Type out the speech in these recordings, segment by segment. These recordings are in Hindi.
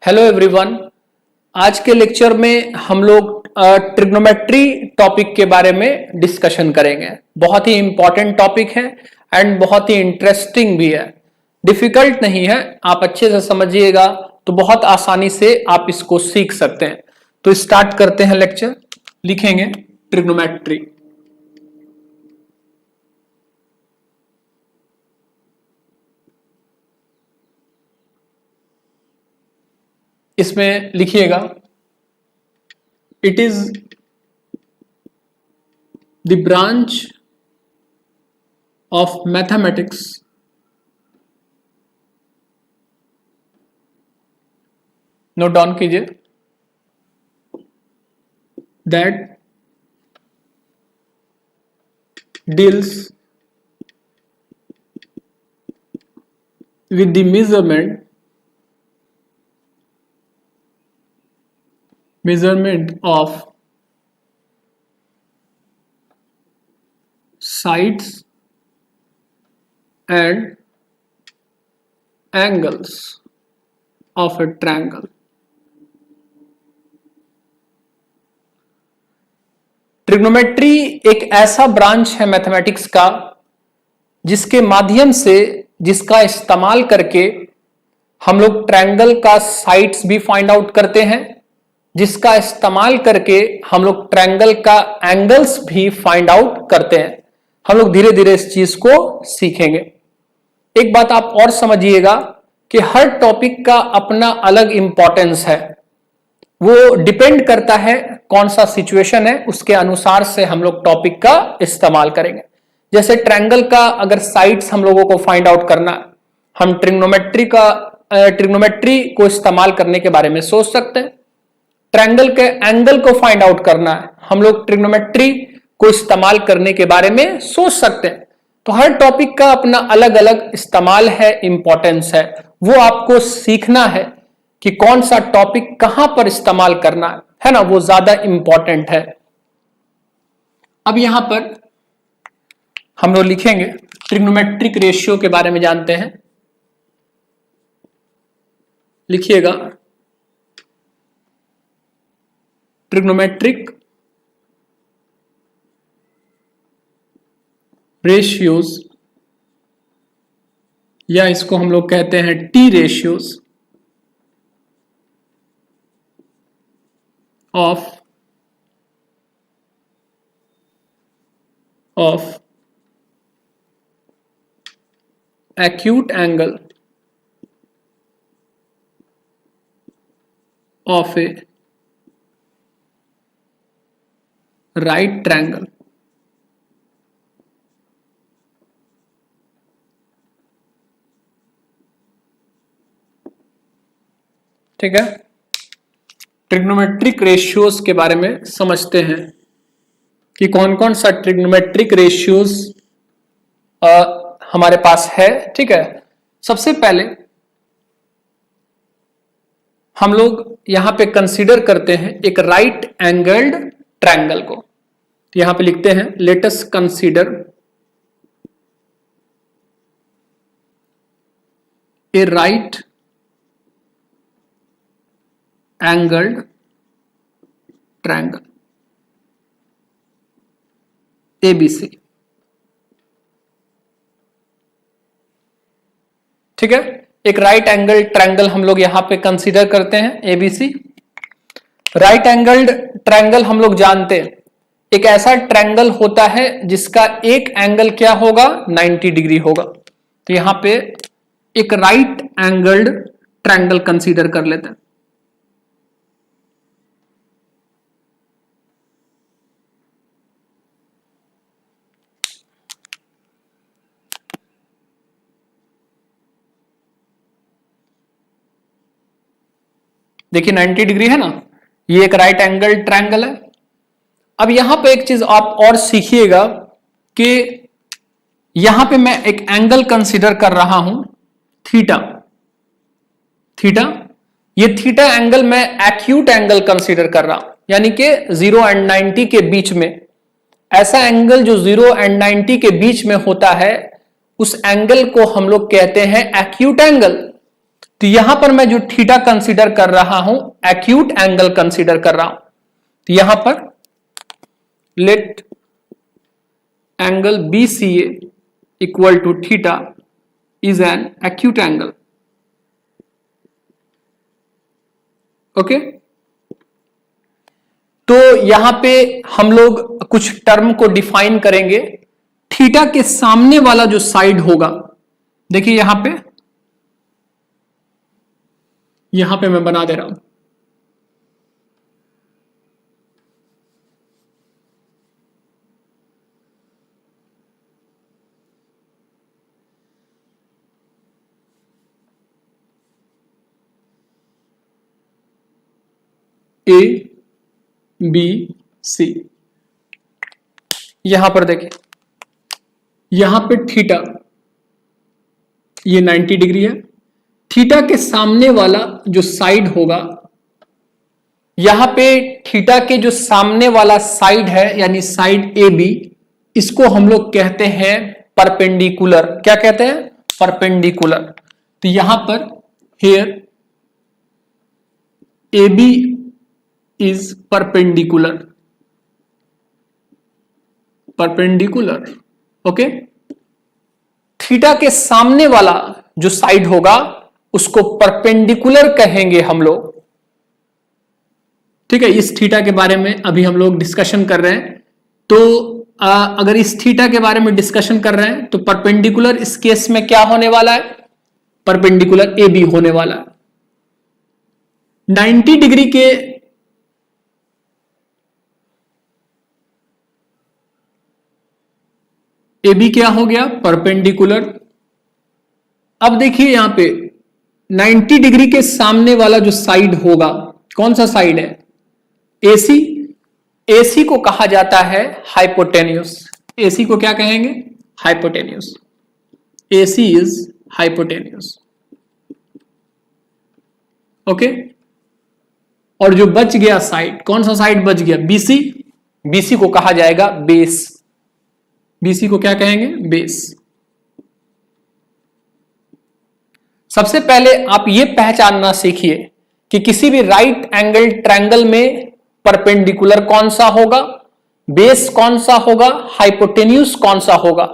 Hello everyone. आज के लेक्चर में हम लोग ट्रिग्नोमेट्री टॉपिक के बारे में डिस्कशन करेंगे। बहुत ही इंपॉर्टेंट टॉपिक है एंड बहुत ही इंटरेस्टिंग भी है। डिफिकल्ट नहीं है, आप अच्छे से समझिएगा तो बहुत आसानी से आप इसको सीख सकते हैं। तो स्टार्ट करते हैं लेक्चर। लिखेंगे ट्रिग्नोमेट्री। इसमें लिखिएगा it is the branch of mathematics note down कीजिए that deals with the measurement of sides and angles of a triangle. Trigonometry एक ऐसा ब्रांच है मैथमेटिक्स का जिसके माध्यम से, जिसका इस्तेमाल करके हम लोग ट्रायंगल का साइड्स भी फाइंड आउट करते हैं, जिसका इस्तेमाल करके हम लोग ट्रायंगल का एंगल्स भी फाइंड आउट करते हैं। हम लोग धीरे धीरे इस चीज को सीखेंगे। एक बात आप और समझिएगा कि हर टॉपिक का अपना अलग इंपॉर्टेंस है। वो डिपेंड करता है कौन सा सिचुएशन है, उसके अनुसार से हम लोग टॉपिक का इस्तेमाल करेंगे। जैसे ट्रायंगल का अगर साइड्स हम लोगों को फाइंड आउट करना, हम ट्रिग्नोमेट्री को इस्तेमाल करने के बारे में सोच सकते हैं। ट्रायंगल के एंगल को फाइंड आउट करना है, हम लोग ट्रिग्नोमेट्री को इस्तेमाल करने के बारे में सोच सकते हैं। तो हर टॉपिक का अपना अलग अलग इस्तेमाल है, इंपॉर्टेंस है। वो आपको सीखना है कि कौन सा टॉपिक कहां पर इस्तेमाल करना है ना, वो ज्यादा इंपॉर्टेंट है। अब यहां पर हम लोग लिखेंगे ट्रिग्नोमेट्रिक रेशियो के बारे में जानते हैं। लिखिएगा ट्रिग्नोमेट्रिक रेशियोज, या इसको हम लोग कहते हैं T ratios of acute angle of a right triangle। ठीक है, ट्रिग्नोमेट्रिक रेशियोज के बारे में समझते हैं कि कौन कौन सा ट्रिग्नोमेट्रिक रेशियोज हमारे पास है। ठीक है, सबसे पहले हम लोग यहां पे कंसीडर करते हैं एक राइट एंगल्ड ट्रायंगल को। तो यहां पे लिखते हैं let us consider a right angled triangle ABC। ठीक है, एक राइट एंगल ट्रायंगल हम लोग यहां पे कंसीडर करते हैं ABC। राइट एंगल्ड ट्रायंगल हम लोग जानते हैं एक ऐसा ट्रायंगल होता है जिसका एक एंगल क्या होगा, 90 डिग्री होगा। तो यहां पे एक राइट एंगल्ड ट्रायंगल कंसीडर कर लेते हैं। देखिए 90 डिग्री है ना, ये एक राइट एंगल ट्रायंगल है। अब यहां पे एक चीज आप और सीखिएगा कि यहां पे मैं एक एंगल कंसीडर कर रहा हूं थीटा। ये थीटा एंगल मैं एक्यूट एंगल कंसीडर कर रहा हूं, यानी कि 0 एंड 90 के बीच में। ऐसा एंगल जो 0 एंड 90 के बीच में होता है, उस एंगल को हम लोग कहते हैं एक्यूट एंगल। तो यहां पर मैं जो थीटा कंसीडर कर रहा हूं, एक्यूट एंगल कंसीडर कर रहा हूं। तो यहां पर let angle BCA equal to theta is an acute angle. Okay, तो यहां पे हम लोग कुछ टर्म को डिफाइन करेंगे। थीटा के सामने वाला जो साइड होगा, देखिए यहां पे मैं बना दे रहा हूं, ABC। यहां पर देखिए, यहां पे थीटा ये 90 डिग्री है। थीटा के सामने वाला जो साइड होगा, यहां पे थीटा के जो सामने वाला साइड है यानी साइड AB, इसको हम लोग कहते हैं परपेंडिकुलर। क्या कहते हैं? परपेंडिकुलर। तो यहां पर here AB is perpendicular, perpendicular. Okay, theta के सामने वाला जो साइड होगा उसको परपेंडिकुलर कहेंगे हम लोग। ठीक है, इस थीटा के बारे में अभी हम लोग डिस्कशन कर रहे हैं। तो अगर इस थीटा के बारे में डिस्कशन कर रहे हैं तो परपेंडिकुलर इस केस में क्या होने वाला है? परपेंडिकुलर AB होने वाला है। 90 डिग्री के AB क्या हो गया? परपेंडिकुलर। अब देखिए यहां पे 90 डिग्री के सामने वाला जो साइड होगा, कौन सा साइड है? AC। AC को कहा जाता है हाइपोटेन्यूस। AC को क्या कहेंगे? Hypotenuse. AC is hypotenuse. Okay, और जो बच गया साइड, कौन सा साइड बच गया? BC। BC को कहा जाएगा बेस। BC को क्या कहेंगे? बेस। सबसे पहले आप ये पहचानना सीखिए कि किसी भी राइट एंगल ट्रायंगल में परपेंडिकुलर कौन सा होगा, बेस कौन सा होगा, हाइपोटेन्यूस कौन सा होगा।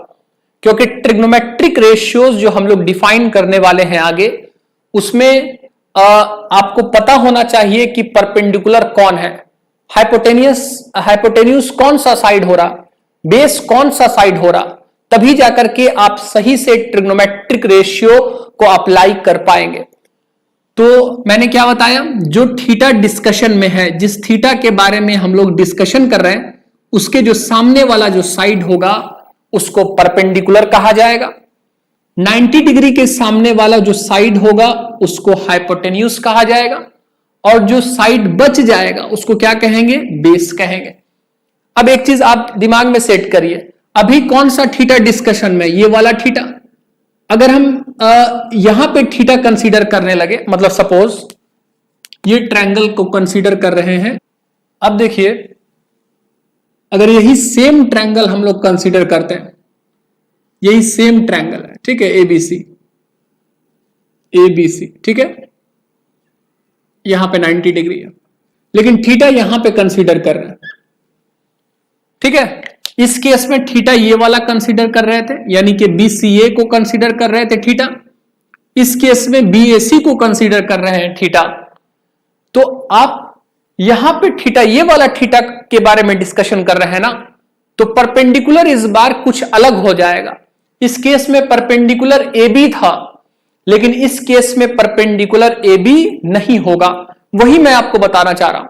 क्योंकि ट्रिग्नोमेट्रिक रेशियोज जो हम लोग डिफाइन करने वाले हैं आगे, उसमें आपको पता होना चाहिए कि परपेंडिकुलर कौन है, हाइपोटेन्यूस कौन सा साइड हो रहा, बेस कौन सा साइड हो रहा, तभी जाकर के आप सही से ट्रिग्नोमेट्रिक रेशियो को अप्लाई कर पाएंगे। तो मैंने क्या बताया? जो थीटा डिस्कशन में है, जिस थीटा के बारे में हम लोग डिस्कशन कर रहे हैं, उसके जो सामने वाला जो साइड होगा उसको परपेंडिकुलर कहा जाएगा। 90 डिग्री के सामने वाला जो साइड होगा उसको हाइपोटेन्यूस कहा जाएगा, और जो साइड बच जाएगा उसको क्या कहेंगे? बेस कहेंगे। अब एक चीज आप दिमाग में सेट करिए, अभी कौन सा थीटा डिस्कशन में? ये वाला थीटा। अगर हम यहां पे थीटा कंसीडर करने लगे, मतलब सपोज ये ट्रायंगल को कंसीडर कर रहे हैं। अब देखिए, अगर यही सेम ट्रायंगल हम लोग कंसीडर करते हैं, यही सेम ट्रायंगल है, ठीक है, ABC, ठीक है, यहां पे 90 डिग्री है, लेकिन थीटा यहां पे कंसीडर कर रहे हैं। ठीक है, इस केस में थीटा ये वाला कंसीडर कर रहे थे, यानी कि BCA को कंसीडर कर रहे थे थीटा। इस केस में BAC को कंसीडर कर रहे हैं थीटा। तो आप यहां पे थीटा, ये वाला थीटा के बारे में डिस्कशन कर रहे हैं ना, तो परपेंडिकुलर इस बार कुछ अलग हो जाएगा। इस केस में परपेंडिकुलर AB था, लेकिन इस केस में परपेंडिकुलर AB नहीं होगा। वही मैं आपको बताना चाह रहा हूं,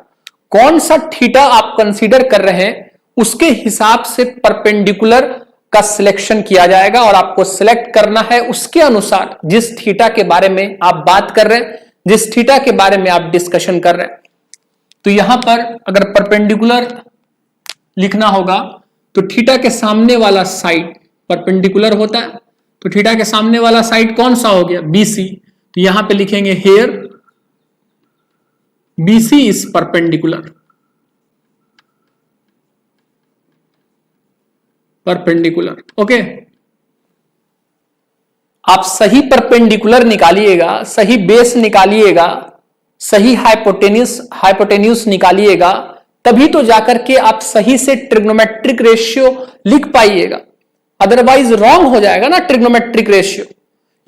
कौन सा थीटा आप कंसीडर कर रहे हैं उसके हिसाब से परपेंडिकुलर का सिलेक्शन किया जाएगा, और आपको सिलेक्ट करना है उसके अनुसार जिस थीटा के बारे में आप बात कर रहे हैं, जिस थीटा के बारे में आप डिस्कशन कर रहे हैं। तो यहां पर अगर परपेंडिकुलर लिखना होगा तो थीटा के सामने वाला साइड परपेंडिकुलर होता है। तो थीटा के सामने वाला साइड कौन सा हो गया? BC। तो यहां पे लिखेंगे here BC is perpendicular, perpendicular. Okay, आप सही परपेंडिकुलर निकालिएगा, सही बेस निकालिएगा, सही हाइपोटेन्यूस निकालिएगा, तभी तो जाकर के आप सही से ट्रिग्नोमेट्रिक रेशियो लिख पाइएगा। अदरवाइज रॉन्ग हो जाएगा ना ट्रिग्नोमेट्रिक रेशियो।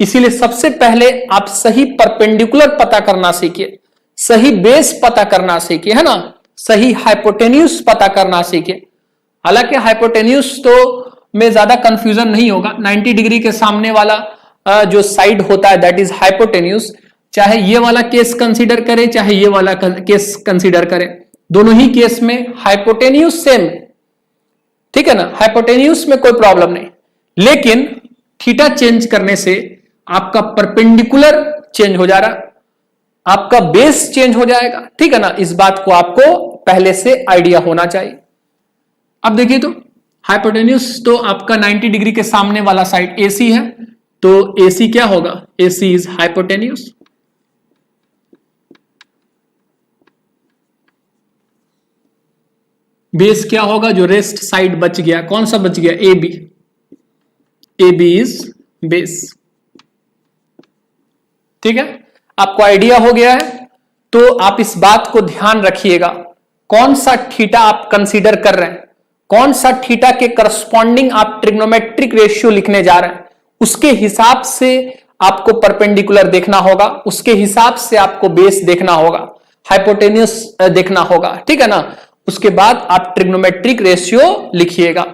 इसीलिए सबसे पहले आप सही परपेंडिकुलर पता करना सीखिए, सही बेस पता करना सीखिए, है ना, सही हाइपोटेन्यूस पता करना सीखिए। हालांकि हाइपोटेन्यूस तो में ज्यादा कंफ्यूजन नहीं होगा, 90 डिग्री के सामने वाला जो साइड होता है दैट इज हाइपोटेन्यूस। चाहे ये वाला केस कंसीडर करें, चाहे ये वाला केस कंसीडर करें, दोनों ही केस में हाइपोटेन्यूस सेम, ठीक है ना, हाइपोटेन्यूस में कोई प्रॉब्लम नहीं। लेकिन थीटा चेंज करने से आपका परपेंडिकुलर चेंज हो जा रहा, आपका बेस चेंज हो जाएगा, ठीक है ना, इस बात को आपको पहले से आइडिया होना चाहिए। अब देखिए तो हाइपोटेन्यूस तो आपका 90 डिग्री के सामने वाला साइड AC है, तो AC क्या होगा, AC इज हाइपोटेन्यूस। बेस क्या होगा, जो रेस्ट साइड बच गया, कौन सा बच गया, AB, AB इज बेस, ठीक है। आपको आइडिया हो गया है, तो आप इस बात को ध्यान रखिएगा, कौन सा थीटा आप कंसीडर कर रहे हैं, कौन सा थीटा के करस्पॉन्डिंग आप ट्रिग्नोमेट्रिक रेशियो लिखने जा रहे हैं, उसके हिसाब से आपको परपेंडिकुलर देखना होगा, उसके हिसाब से आपको बेस देखना होगा, हाइपोटेन्यूस देखना होगा, ठीक है ना। उसके बाद आप ट्रिग्नोमेट्रिक रेशियो लिखिएगा।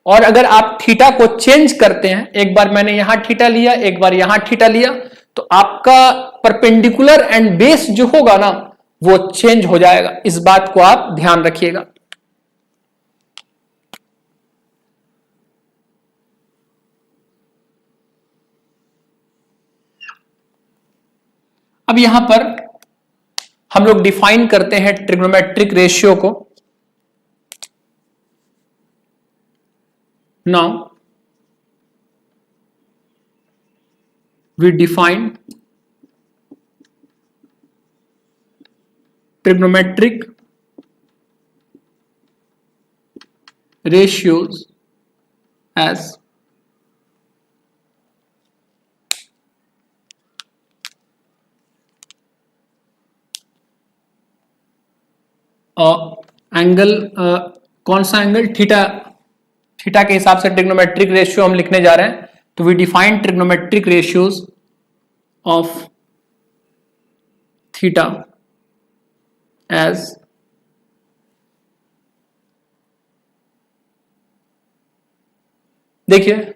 और अगर आप थीटा को चेंज करते हैं, एक बार मैंने यहां थीटा लिया, एक बार यहां थीटा लिया, तो आपका परपेंडिकुलर एंड बेस जो होगा ना वो चेंज हो जाएगा। इस बात को आप ध्यान रखिएगा। अब यहां पर हम लोग डिफाइन करते हैं ट्रिग्नोमेट्रिक रेशियो को। Now we define trigonometric ratios as angle, कौन सा एंगल, थीटा, थीटा के हिसाब से ट्रिग्नोमेट्रिक रेशियो हम लिखने जा रहे हैं। तो we define trigonometric ratios of theta as देखिए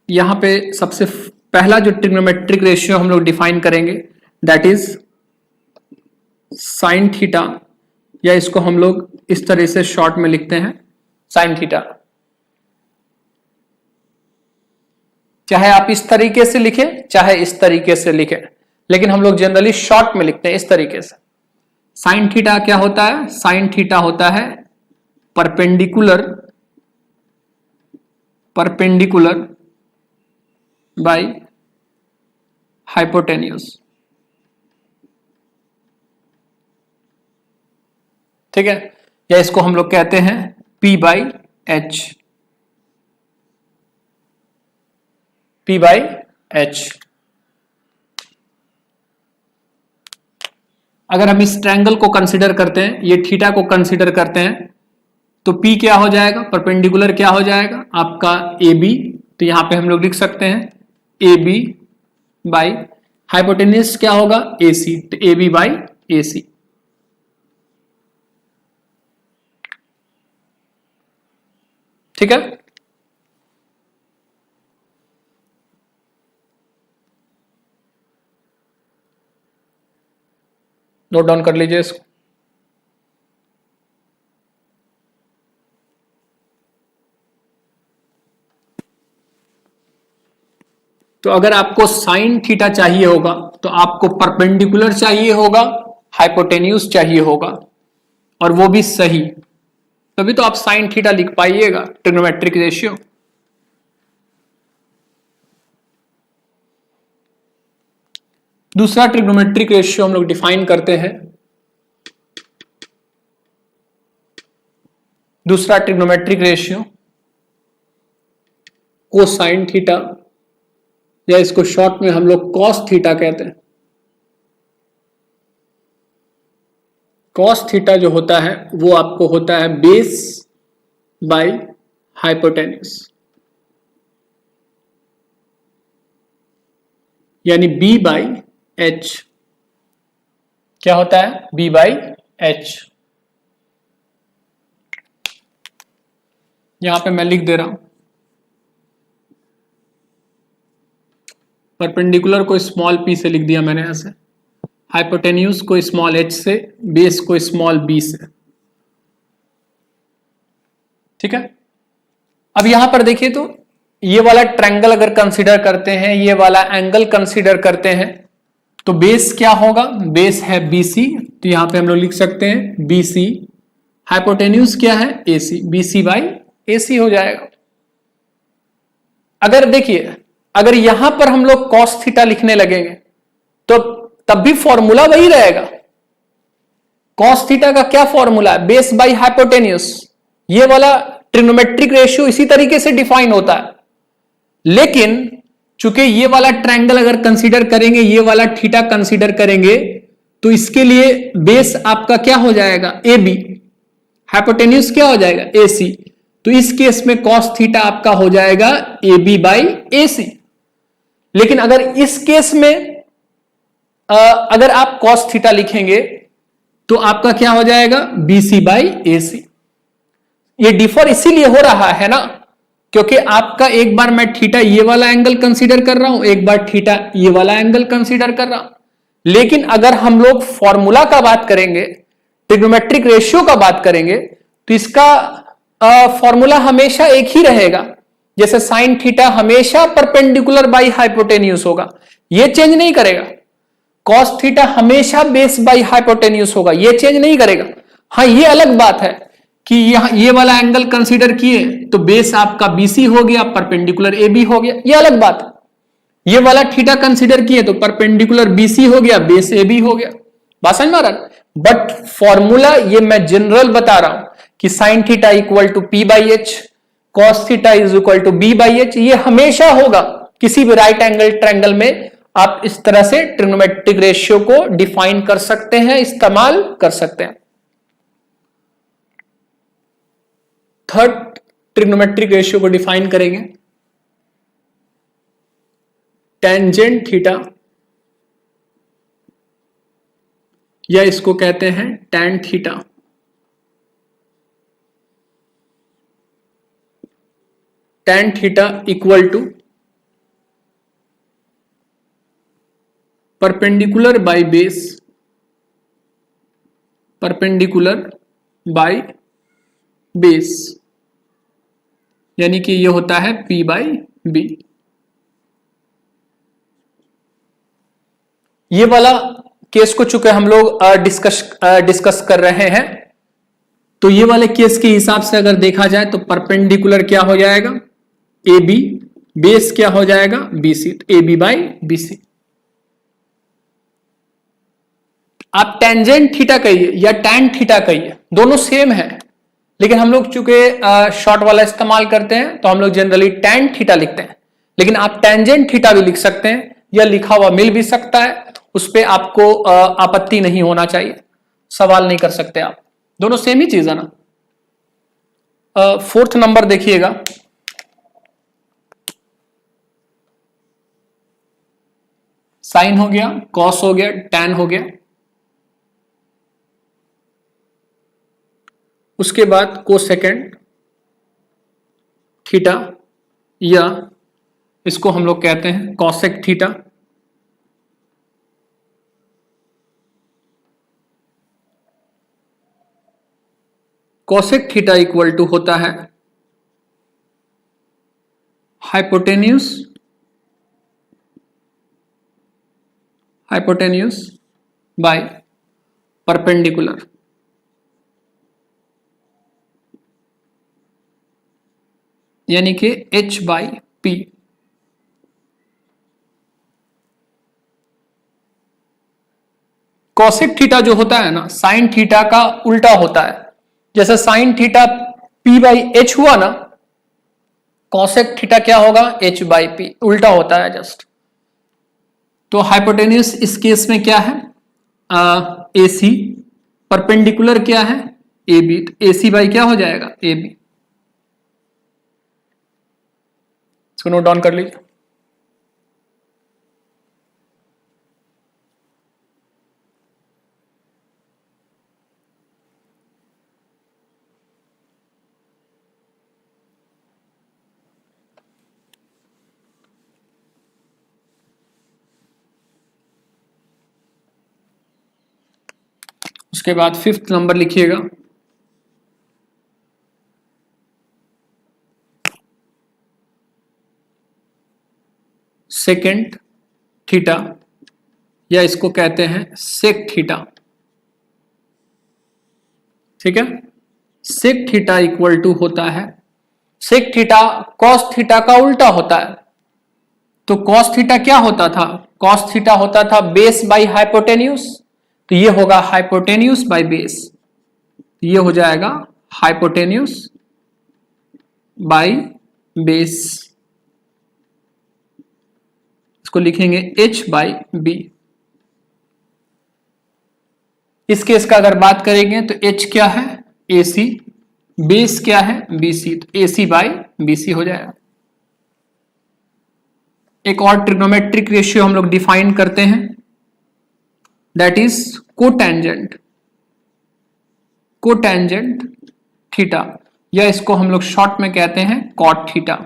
यहां पे सबसे पहला जो ट्रिग्नोमेट्रिक रेशियो हम लोग डिफाइन करेंगे दैट इज साइन थीटा, या इसको हम लोग इस तरह से शॉर्ट में लिखते हैं साइन थीटा। चाहे आप इस तरीके से लिखें चाहे इस तरीके से लिखें, लेकिन हम लोग जनरली शॉर्ट में लिखते हैं इस तरीके से। साइन थीटा क्या होता है, साइन थीटा होता है परपेंडिकुलर बाय हाइपोटेन्यूस, ठीक है, या इसको हम लोग कहते हैं P/H, P/H। अगर हम इस ट्रायंगल को कंसीडर करते हैं, ये थीटा को कंसीडर करते हैं, तो P क्या हो जाएगा, परपेंडिकुलर क्या हो जाएगा आपका AB, तो यहां पे हम लोग लिख सकते हैं AB बाई हाइपोटेन्यूस क्या होगा AC, तो AB बाई AC। ठीक है, नोट डाउन कर लीजिए इसको। तो अगर आपको साइन थीटा चाहिए होगा तो आपको परपेंडिकुलर चाहिए होगा, हाइपोटेन्यूस चाहिए होगा, और वो भी सही, तभी तो आप साइन थीटा लिख पाइएगा ट्रिग्नोमेट्रिक रेशियो। दूसरा ट्रिग्नोमेट्रिक रेशियो हम लोग डिफाइन करते हैं, दूसरा ट्रिग्नोमेट्रिक रेशियो कोसाइन थीटा, या इसको शॉर्ट में हम लोग कॉस थीटा कहते हैं। कॉस थीटा जो होता है वो आपको होता है बेस बाय हाइपोटेन्यूज, यानी बी बाई एच। क्या होता है? B by H. यहां पे मैं लिख दे रहा हूं, परपेंडिकुलर को स्मॉल पी से लिख दिया मैंने ऐसे, हाइपोटेन्यूज को स्मॉल एच से, बेस को स्मॉल बी से। ठीक है। अब यहां पर देखिए तो ये वाला ट्रायंगल अगर कंसीडर करते हैं, ये वाला एंगल कंसीडर करते हैं, तो बेस क्या होगा? बेस है BC, तो यहां पे हम लोग लिख सकते हैं BC। हाइपोटेन्यूज क्या है? AC, BC बाई AC हो जाएगा। अगर देखिए, अगर यहां पर हम लोग कॉस थीटा लिखने लगेंगे तो तब भी फॉर्मूला वही रहेगा। कॉस थीटा का क्या फॉर्मूला है? Base by hypotenuse. ये वाला ट्रिग्नोमेट्रिक रेशियो इसी तरीके से डिफाइन होता है, लेकिन चूंकि ये वाला ट्रायंगल अगर कंसीडर करेंगे, ये वाला थीटा कंसीडर करेंगे, तो इसके लिए बेस आपका क्या हो जाएगा? AB, हाइपोटेन्यूज क्या हो जाएगा? AC। तो इस केस में कॉस थीटा आपका हो जाएगा AB बाई AC। लेकिन अगर इस केस में अगर आप कॉस थीटा लिखेंगे तो आपका क्या हो जाएगा? BC by AC। ये डिफर इसीलिए हो रहा है ना, क्योंकि आपका एक बार मैं थीटा ये वाला एंगल कंसीडर कर रहा हूं, एक बार थीटा ये वाला एंगल कंसीडर कर रहा हूं। लेकिन अगर हम लोग फॉर्मूला का बात करेंगे, ट्रिग्नोमेट्रिक रेशियो का बात करेंगे, तो इसका फॉर्मूला हमेशा एक ही रहेगा। जैसे साइन थीटा हमेशा परपेंडिकुलर बाई हाइपोटेन्यूज होगा, ये चेंज नहीं करेगा। कॉस थीटा हमेशा बेस बाई हाइपोटेन्यूज होगा, ये चेंज नहीं करेगा। हाँ, ये अलग बात है कि ये वाला एंगल कंसीडर किए तो बेस आपका BC हो गया, परपेंडिकुलर AB हो गया, ये अलग बात है। ये वाला थीटा कंसीडर किए तो परपेंडिकुलर BC हो गया, बेस AB हो गया। बात समझ में आ रहा है? बट फॉर्मूला ये मैं जनरल बता रहा हूं कि sine theta equal to P by H, cos theta is equal to B by H, ये हमेशा होगा। किसी भी राइट एंगल ट्रायंगल में आप इस तरह से ट्रिग्नोमेट्रिक रेशियो को डिफाइन कर सकते हैं, इस्तेमाल कर सकते हैं। थर्ड ट्रिग्नोमेट्रिक रेशियो को डिफाइन करेंगे, टेंजेंट थीटा, या इसको कहते हैं tan theta. Tan theta equal to perpendicular by base, perpendicular by base, यानी कि ये होता है P बाई B। ये वाला केस को चूंकि हम लोग डिस्कस कर रहे हैं, तो ये वाले केस के हिसाब से अगर देखा जाए तो परपेंडिकुलर क्या हो जाएगा? AB, बेस क्या हो जाएगा? BC, AB by BC। आप टेंजेंट थीटा कहिए या टैन थीटा कहिए, दोनों सेम है, लेकिन हम लोग चूंकि शॉर्ट वाला इस्तेमाल करते हैं तो हम लोग जनरली टैन थीटा लिखते हैं। लेकिन आप टेंजेंट थीटा भी लिख सकते हैं, या लिखा हुआ मिल भी सकता है, उस पर आपको आपत्ति नहीं होना चाहिए, सवाल नहीं कर सकते आप, दोनों सेम ही चीज है ना। फोर्थ नंबर देखिएगा, साइन हो गया, कॉस हो गया, टैन हो गया। उसके बाद कोसेकेंड थीटा, या इसको हम लोग कहते हैं cosec theta. Cosec theta equal to होता है हाइपोटेन्यूज बाय परपेंडिकुलर, यानी कि H by P। Cosec theta जो होता है ना, साइन थीटा का उल्टा होता है। जैसे sine theta P by H हुआ ना, कॉसेक थीटा क्या होगा, h बाई पी, उल्टा होता है जस्ट। तो हाइपोटेन्यूज इस केस में क्या है, ए सी, परपेंडिकुलर क्या है, ए बी, तो ए सी बाई क्या हो जाएगा, ए बी। इसको नोट डाउन कर लीजिए। उसके बाद 5th नंबर लिखिएगा, सेकेंड थीटा, या इसको कहते हैं सेक थीटा। ठीक है, सेक थीटा इक्वल टू होता है, सेक थीटा कॉस थीटा का उल्टा होता है। तो कॉस थीटा क्या होता था, कॉस थीटा होता था बेस बाई हाइपोटेन्यूज, तो ये होगा हाइपोटेन्यूज बाई बेस, ये हो जाएगा हाइपोटेन्यूज बाई बेस, इसको लिखेंगे h बाई बी। इस केस का अगर बात करेंगे तो h क्या है, AC, बेस क्या है, BC, तो AC बाई BC हो जाएगा। एक और ट्रिग्नोमेट्रिक रेशियो हम लोग डिफाइन करते हैं, that is cotangent, cotangent theta, या इसको हम लोग शॉर्ट में कहते हैं कॉट थीटा।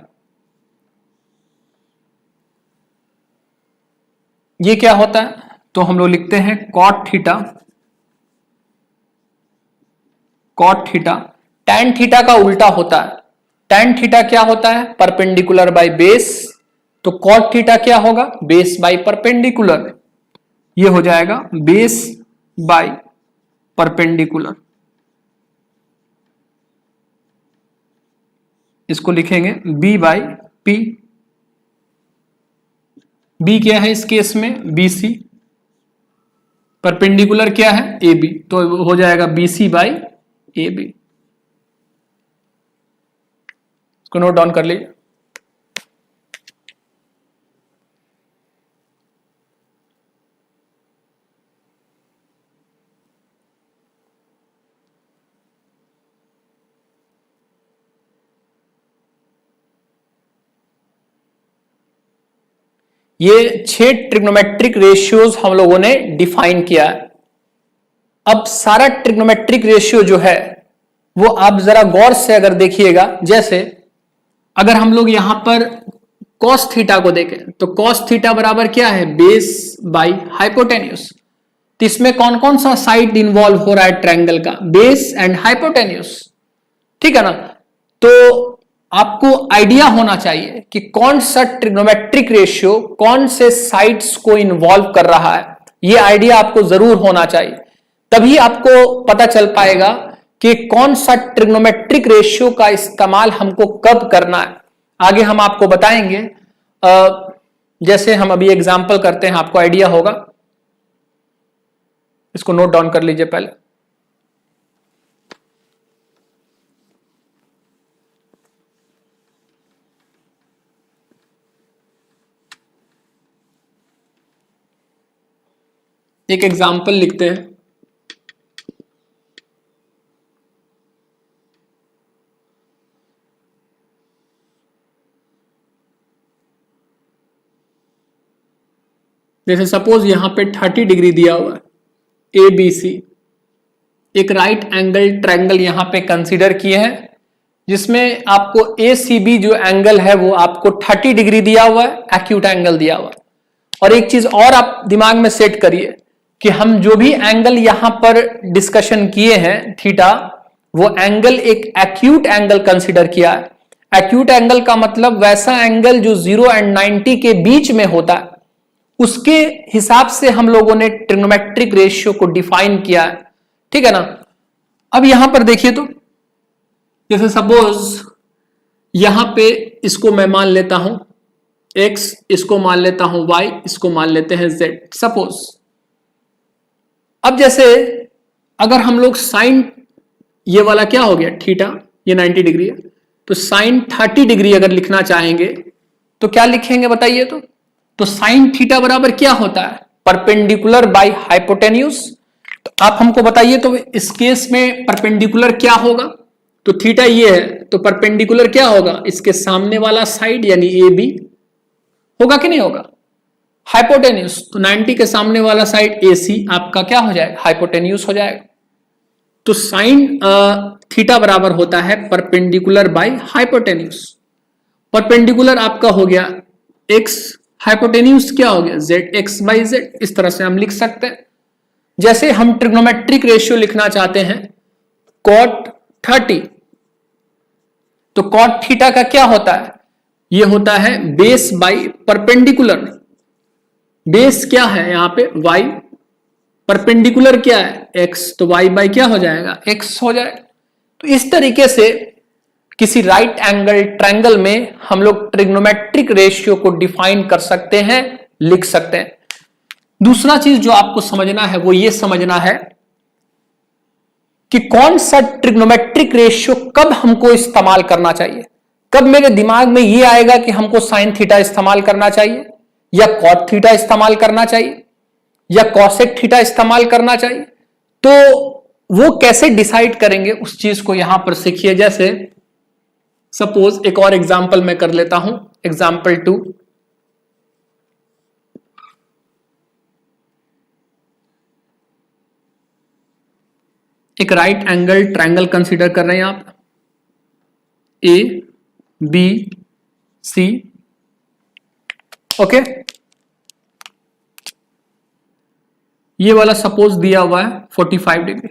ये क्या होता है, तो हम लोग लिखते हैं cot theta, cot theta tan theta का उल्टा होता है। टैन थीटा क्या होता है, परपेंडिकुलर बाय बेस, तो कॉट थीटा क्या होगा, बेस बाय परपेंडिकुलर, ये हो जाएगा बेस बाय परपेंडिकुलर। इसको लिखेंगे b बाई पी, b क्या है इस केस में, BC, परपेंडिकुलर क्या है, AB, तो हो जाएगा BC बाई AB। इसको नोट डाउन कर लीजिए। ये 6 ट्रिग्नोमेट्रिक रेशियोज हम लोगों ने डिफाइन किया है। अब सारा ट्रिग्नोमेट्रिक रेशियो जो है वो आप जरा गौर से अगर देखिएगा, जैसे अगर हम लोग यहां पर cos थीटा को देखें तो cos थीटा बराबर क्या है, बेस बाई हाइपोटेन्यूज। तो इसमें कौन कौन सा साइड इन्वॉल्व हो रहा है ट्रायंगल का, बेस एंड हाइपोटेन्यूज, ठीक है ना। तो आपको आइडिया होना चाहिए कि कौन सा ट्रिग्नोमेट्रिक रेशियो कौन से साइड्स को इन्वॉल्व कर रहा है, ये आइडिया आपको जरूर होना चाहिए, तभी आपको पता चल पाएगा कि कौन सा ट्रिग्नोमेट्रिक रेशियो का इस्तेमाल हमको कब करना है। आगे हम आपको बताएंगे, जैसे हम अभी एग्जांपल करते हैं, आपको आइडिया होगा। इसको नोट डाउन कर लीजिए पहले। एक एग्जाम्पल लिखते हैं, जैसे सपोज यहां पे 30 डिग्री दिया हुआ है ABC, एक राइट एंगल ट्रायंगल यहां पे कंसीडर किए हैं, जिसमें आपको ACB जो एंगल है वो आपको 30 डिग्री दिया हुआ है, एक्यूट एंगल दिया हुआ है। और एक चीज और आप दिमाग में सेट करिए कि हम जो भी एंगल यहां पर डिस्कशन किए हैं थीटा, वो एंगल एक एक्यूट एंगल कंसीडर किया है। एक्यूट एंगल का मतलब वैसा एंगल जो 0 एंड 90 के बीच में होता है, उसके हिसाब से हम लोगों ने ट्रिग्नोमेट्रिक रेशियो को डिफाइन किया है, ठीक है ना। अब यहां पर देखिए, तो जैसे सपोज यहां पे इसको मैं मान लेता हूं x, इसको मान लेता हूं y, इसको मान लेते हैं z, सपोज। अब जैसे अगर हम लोग साइन, ये वाला क्या हो गया थीटा, ये 90 डिग्री है, तो साइन 30 डिग्री अगर लिखना चाहेंगे तो क्या लिखेंगे बताइए? तो साइन थीटा बराबर क्या होता है? Perpendicular by hypotenuse. तो आप हमको बताइए तो इस केस में परपेंडिकुलर क्या होगा? तो थीटा ये है, तो परपेंडिकुलर क्या होगा? इसके सामने वाला साइड यानी ए बी होगा कि नहीं होगा? हाइपोटेन्यूज, तो 90 के सामने वाला साइड ए सी आपका क्या हो जाएगा? हाइपोटेन्यूज हो जाएगा। तो साइन थीटा बराबर होता है परपेंडिकुलर बाय हाइपोटेन्यूज। परपेंडिकुलर आपका हो गया x, हाइपोटेन्यूज क्या हो गया? z x by Z. इस तरह से हम लिख सकते हैं। जैसे हम ट्रिग्नोमेट्रिक रेशियो लिखना चाहते हैं cot 30, तो cot थीटा का क्या होता है? यह होता है बेस बाई परपेंडिकुलर। बेस क्या है यहां पे? y, परपेंडिकुलर क्या है? x, तो y बाई क्या हो जाएगा? x हो जाएगा। तो इस तरीके से किसी राइट एंगल ट्रायंगल में हम लोग ट्रिग्नोमेट्रिक रेशियो को डिफाइन कर सकते हैं, लिख सकते हैं। दूसरा चीज जो आपको समझना है वो ये समझना है कि कौन सा ट्रिग्नोमेट्रिक रेशियो कब हमको इस्तेमाल करना चाहिए। कब मेरे दिमाग में ये आएगा कि हमको साइन थीटा इस्तेमाल करना चाहिए, या कॉट थीटा इस्तेमाल करना चाहिए, या कॉसेक थीटा इस्तेमाल करना चाहिए। तो वो कैसे डिसाइड करेंगे उस चीज को यहां पर सीखिए। जैसे सपोज एक और एग्जांपल मैं कर लेता हूं, एग्जांपल 2। एक राइट एंगल ट्रायंगल कंसीडर कर रहे हैं आप, ए बी सी, ओके। ये वाला सपोज दिया हुआ है 45 डिग्री।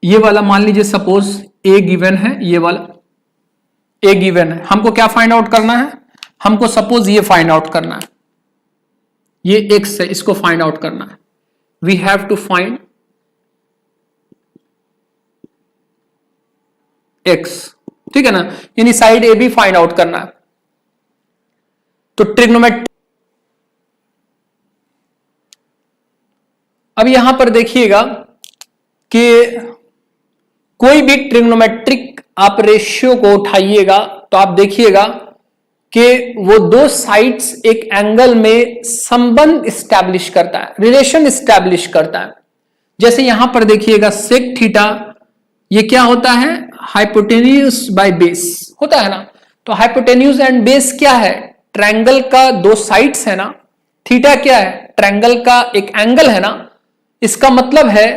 ये वाला मान लीजिए सपोज ए गिवन है, ये वाला ए गिवन है। हमको क्या फाइंड आउट करना है? हमको सपोज ये फाइंड आउट करना है, ये एक्स है, इसको फाइंड आउट करना है। We have to find x, ठीक है ना, यानी साइड ए भी फाइंड आउट करना है। तो ट्रिग्नोमेट्रिक, अब यहां पर देखिएगा कि कोई भी ट्रिग्नोमेट्रिक आप रेशियो को उठाइएगा तो आप देखिएगा कि वो दो साइड्स एक एंगल में संबंध स्टैब्लिश करता है, रिलेशन स्टैब्लिश करता है। जैसे यहां पर देखिएगा सेक थीटा, ये क्या होता है? हाइपोटेन्यूज बाय बेस होता है ना। तो हाइपोटेन्यूज एंड बेस क्या है? ट्रायंगल का दो साइड्स है ना। थीटा क्या है? ट्रायंगल का एक एंगल है ना। इसका मतलब है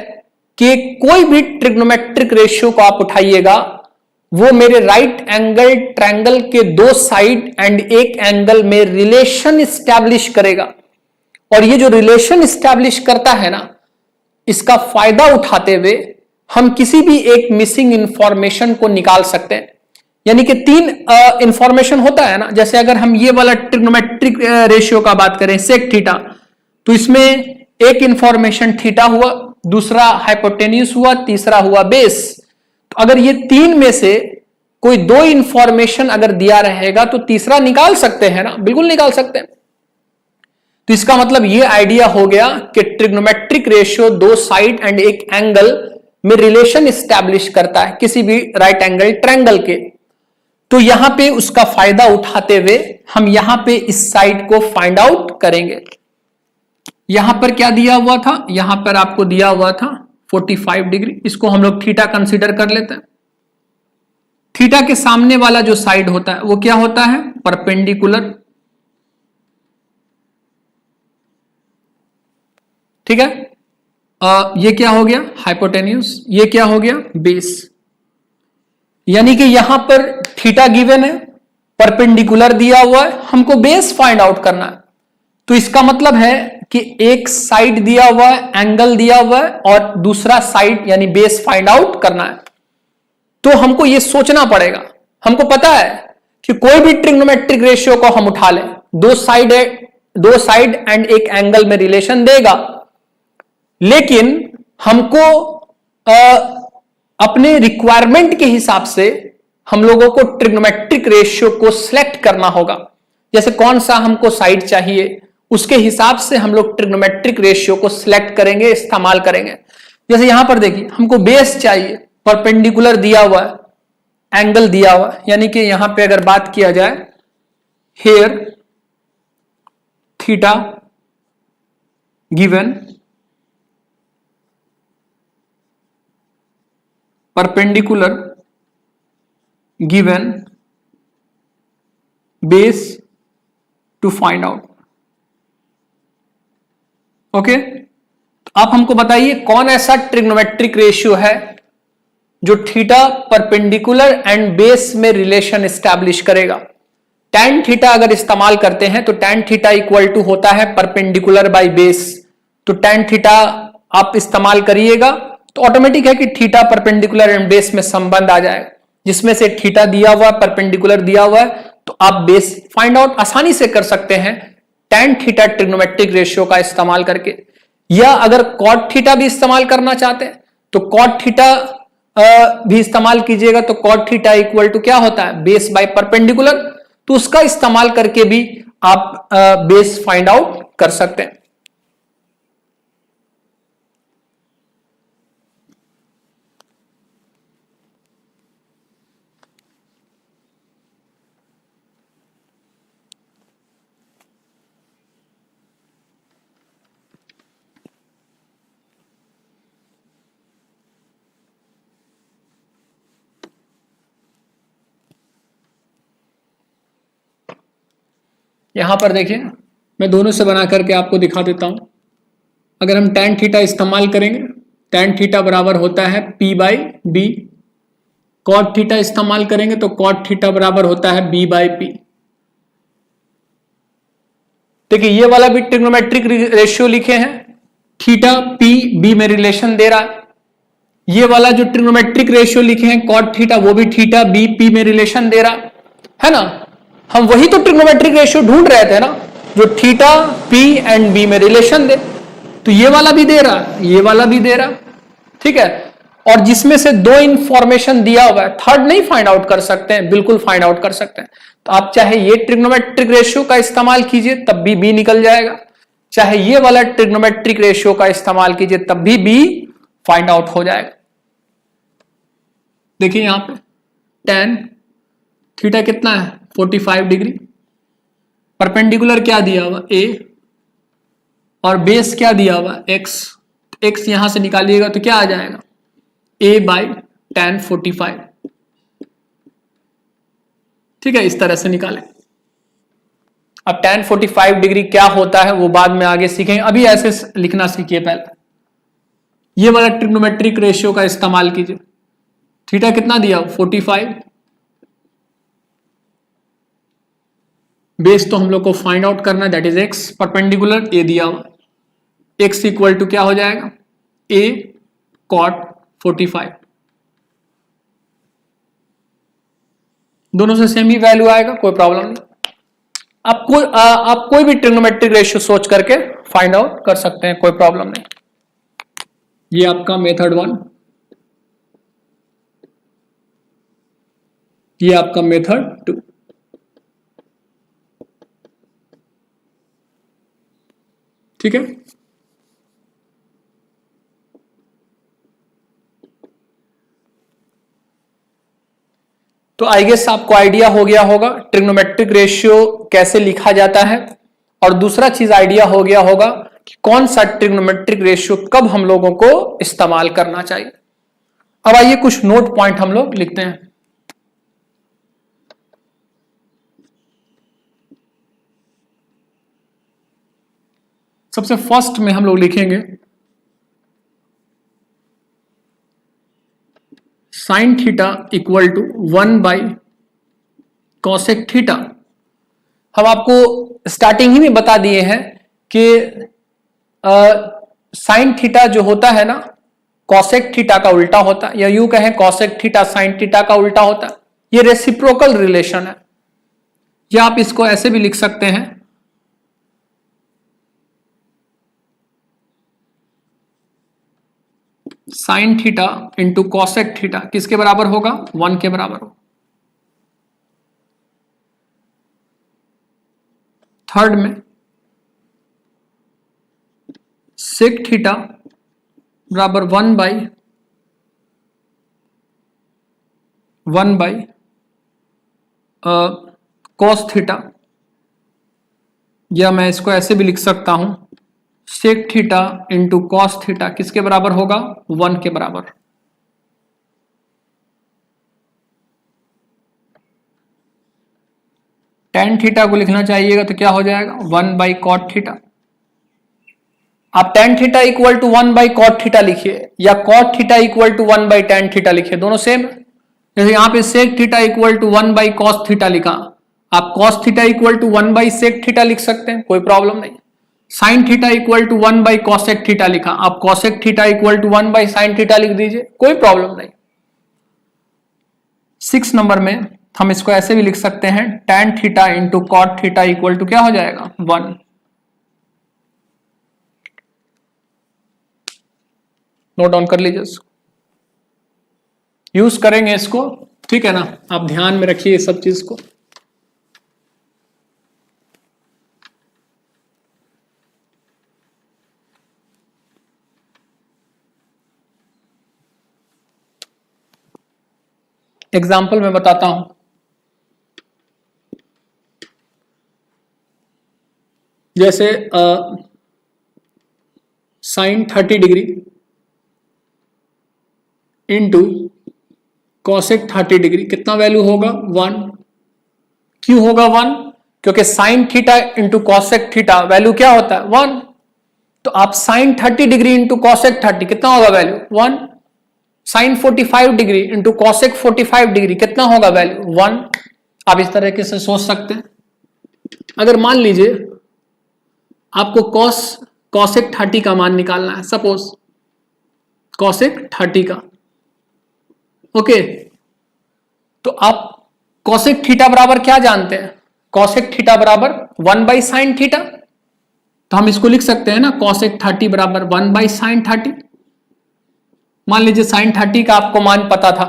कि कोई भी ट्रिग्नोमेट्रिक रेशियो को आप उठाइएगा, वो मेरे राइट एंगल ट्रायंगल के दो साइड एंड एक एंगल में रिलेशन स्टैब्लिश करेगा। और ये जो रिलेशन स्टैब्लिश करता है ना, इसका फायदा उठाते हुए हम किसी भी एक मिसिंग इंफॉर्मेशन को निकाल सकते हैं। यानी कि तीन इंफॉर्मेशन होता है ना। जैसे अगर हम ये वाला ट्रिग्नोमेट्रिक रेशियो का बात करें सेक थीटा, तो इसमें एक इंफॉर्मेशन थीटा हुआ, दूसरा हाइपोटेन्यूज हुआ, तीसरा हुआ बेस। तो अगर ये तीन में से कोई दो इंफॉर्मेशन अगर दिया रहेगा तो तीसरा निकाल सकते हैं ना, बिल्कुल निकाल सकते हैं। तो इसका मतलब ये आइडिया हो गया कि ट्रिग्नोमेट्रिक रेशियो दो साइड एंड एक एंगल में रिलेशन स्टैब्लिश करता है किसी भी राइट एंगल ट्रायंगल के। तो यहां पे उसका फायदा उठाते हुए हम यहां पे इस साइड को फाइंड आउट करेंगे। यहां पर क्या दिया हुआ था? यहां पर आपको दिया हुआ था 45 डिग्री। इसको हम लोग थीटा कंसीडर कर लेते हैं। थीटा के सामने वाला जो साइड होता है वो क्या होता है? परपेंडिकुलर, ठीक है। ये क्या हो गया? हाइपोटेन्यूज। ये क्या हो गया? बेस। यानी कि यहां पर थीटा गिवन है, परपेंडिकुलर दिया हुआ है, हमको बेस फाइंड आउट करना है। तो इसका मतलब है कि एक साइड दिया हुआ है, एंगल दिया हुआ है, और दूसरा साइड यानी बेस फाइंड आउट करना है। तो हमको यह सोचना पड़ेगा। हमको पता है कि कोई भी ट्रिग्नोमेट्रिक रेशियो को हम उठा लें, दो साइड एंड एक एंगल में रिलेशन देगा, लेकिन हमको अपने रिक्वायरमेंट के हिसाब से हम लोगों को ट्रिग्नोमेट्रिक रेशियो को सिलेक्ट करना होगा। जैसे कौन सा हमको साइड चाहिए, उसके हिसाब से हम लोग ट्रिग्नोमेट्रिक रेशियो को सिलेक्ट करेंगे, इस्तेमाल करेंगे। जैसे यहां पर देखिए हमको बेस चाहिए, परपेंडिकुलर दिया हुआ है, एंगल दिया हुआ है, यानी कि यहां पे अगर बात किया जाए here theta given perpendicular given base to find out. Okay, तो आप हमको बताइए कौन ऐसा ट्रिग्नोमेट्रिक रेशियो है जो थीटा परपेंडिकुलर एंड बेस में रिलेशन एस्टैब्लिश करेगा। टैन थीटा अगर इस्तेमाल करते हैं तो टैन थीटा इक्वल टू होता है परपेंडिकुलर बाय बेस, तो टैन थीटा आप इस्तेमाल करिएगा तो ऑटोमेटिक है कि थीटा परपेंडिकुलर एंड बेस में संबंध आ जाएगा, जिसमें से थीटा दिया हुआ परपेंडिकुलर दिया हुआ है तो आप बेस फाइंड आउट आसानी से कर सकते हैं टैन थीटा ट्रिग्नोमेट्रिक रेशियो का इस्तेमाल करके। या अगर कॉट थीटा भी इस्तेमाल करना चाहते हैं तो कॉट थीटा भी इस्तेमाल कीजिएगा, तो कॉट थीटा इक्वल टू क्या होता है बेस बाय परपेंडिकुलर, तो उसका इस्तेमाल करके भी आप बेस फाइंड आउट कर सकते हैं। यहां पर देखिए मैं दोनों से बना करके आपको दिखा देता हूं। अगर हम टैन थीटा इस्तेमाल करेंगे, टैन थीटा बराबर होता है P by B. Cot theta इस्तेमाल करेंगे तो कॉट थीटा बराबर होता है B बाई पी। देखिए ये वाला भी ट्रिग्नोमेट्रिक रेशियो लिखे हैं, थीटा P B में रिलेशन दे रहा है। ये वाला जो ट्रिग्नोमेट्रिक रेशियो लिखे हैं कॉट थीटा, वो भी थीटा B P में रिलेशन दे रहा है ना। हम वही तो ट्रिग्नोमेट्रिक रेशियो ढूंढ रहे थे ना, जो थीटा P एंड B में रिलेशन दे, तो ये वाला भी दे रहा है, ये वाला भी दे रहा, ठीक है। और जिसमें से दो इंफॉर्मेशन दिया हुआ है, थर्ड नहीं फाइंड आउट कर सकते हैं, बिल्कुल फाइंड आउट कर सकते हैं। तो आप चाहे ये ट्रिग्नोमेट्रिक रेशियो का इस्तेमाल कीजिए तब भी बी निकल जाएगा, चाहे ये वाला ट्रिग्नोमेट्रिक रेशियो का इस्तेमाल कीजिए तब भी बी फाइंड आउट हो जाएगा। देखिए यहां पे tan थीटा कितना है 45 डिग्री, परपेंडिकुलर क्या दिया हुआ a और बेस क्या दिया हुआ x, x यहां से निकालिएगा तो क्या आ जाएगा a बाई tan 45, ठीक है। इस तरह से निकालें। अब tan 45 डिग्री क्या होता है वो बाद में आगे सीखेंगे, अभी ऐसे लिखना सीखिए। पहले ये वाला ट्रिग्नोमेट्रिक रेशियो का इस्तेमाल कीजिए। थीटा कितना दिया 45, बेस तो हम लोग को फाइंड आउट करना है that is x, perpendicular a दिया हुआ, x इक्वल टू क्या हो जाएगा a cot 45, दोनों से सेम ही वैल्यू आएगा, कोई प्रॉब्लम नहीं। आप कोई भी ट्रिग्नोमेट्रिक रेशियो सोच करके फाइंड आउट कर सकते हैं, कोई प्रॉब्लम नहीं। ये आपका मेथड 1, ये आपका मेथड 2, ठीक है। तो आई गेस आपको आइडिया हो गया होगा ट्रिग्नोमेट्रिक रेशियो कैसे लिखा जाता है, और दूसरा चीज आइडिया हो गया होगा कि कौन सा ट्रिग्नोमेट्रिक रेशियो कब हम लोगों को इस्तेमाल करना चाहिए। अब आइए कुछ नोट पॉइंट हम लोग लिखते हैं। सबसे फर्स्ट में हम लोग लिखेंगे sine theta equal to 1 by cosec theta. हम आपको स्टार्टिंग ही में बता दिए हैं कि साइन थीटा जो होता है ना कॉसेक थीटा का उल्टा होता है, या यूं कहें कॉसेक थीटा साइन थीटा का उल्टा होता है। ये रेसिप्रोकल रिलेशन है, या आप इसको ऐसे भी लिख सकते हैं sine theta into cosec theta किसके बराबर होगा 1 के बराबर होगा। थर्ड में सेक थीटा बराबर 1/1 cos थीटा, या मैं इसको ऐसे भी लिख सकता हूं sec theta into cos theta किसके बराबर होगा? 1 के बराबर। tan थीटा को लिखना चाहिएगा तो क्या हो जाएगा? 1/cot theta. आप tan theta equal to 1/cot theta लिखिए या cot theta equal to 1/tan theta लिखिए, दोनों सेम। जैसे यहां पे sec theta equal to 1/cos theta लिखा, आप cos theta equal to 1/sec theta लिख सकते हैं, कोई प्रॉब्लम नहीं। sin theta equal to 1/cosec theta लिखा, आप cosec theta equal to 1/sin theta लिख दीजिए, कोई प्रॉब्लम नहीं। 6 नंबर में हम इसको ऐसे भी लिख सकते हैं tan theta into cot theta equal to क्या हो जाएगा? 1। नोट डाउन कर लीजिए, यूज करेंगे इसको, ठीक है ना? आप ध्यान में रखिए इस सब चीज को। एग्जाम्पल में बताता हूं, जैसे sine 30 degree into cosec 30 degree कितना वैल्यू होगा? 1। क्यों होगा 1? क्योंकि sine theta into cosec theta value क्या होता है? 1। तो आप साइन 30 डिग्री इंटू कॉसेक 30 कितना होगा value? 1। Sine 45 degree into cosec 45 degree कितना होगा वैल्यू? 1। आप इस तरीके से सोच सकते हैं। अगर मान लीजिए आपको कॉसेक 30 का मान निकालना है, सपोज कॉसेक 30 का, ओके, तो आप कॉसेक थीटा बराबर क्या जानते हैं? कॉसेक थीटा बराबर 1/sin थीटा, तो हम इसको लिख सकते हैं ना, कॉसेक 30 बराबर 1/sin 30। मान लीजिए साइन 30 का आपको मान पता था,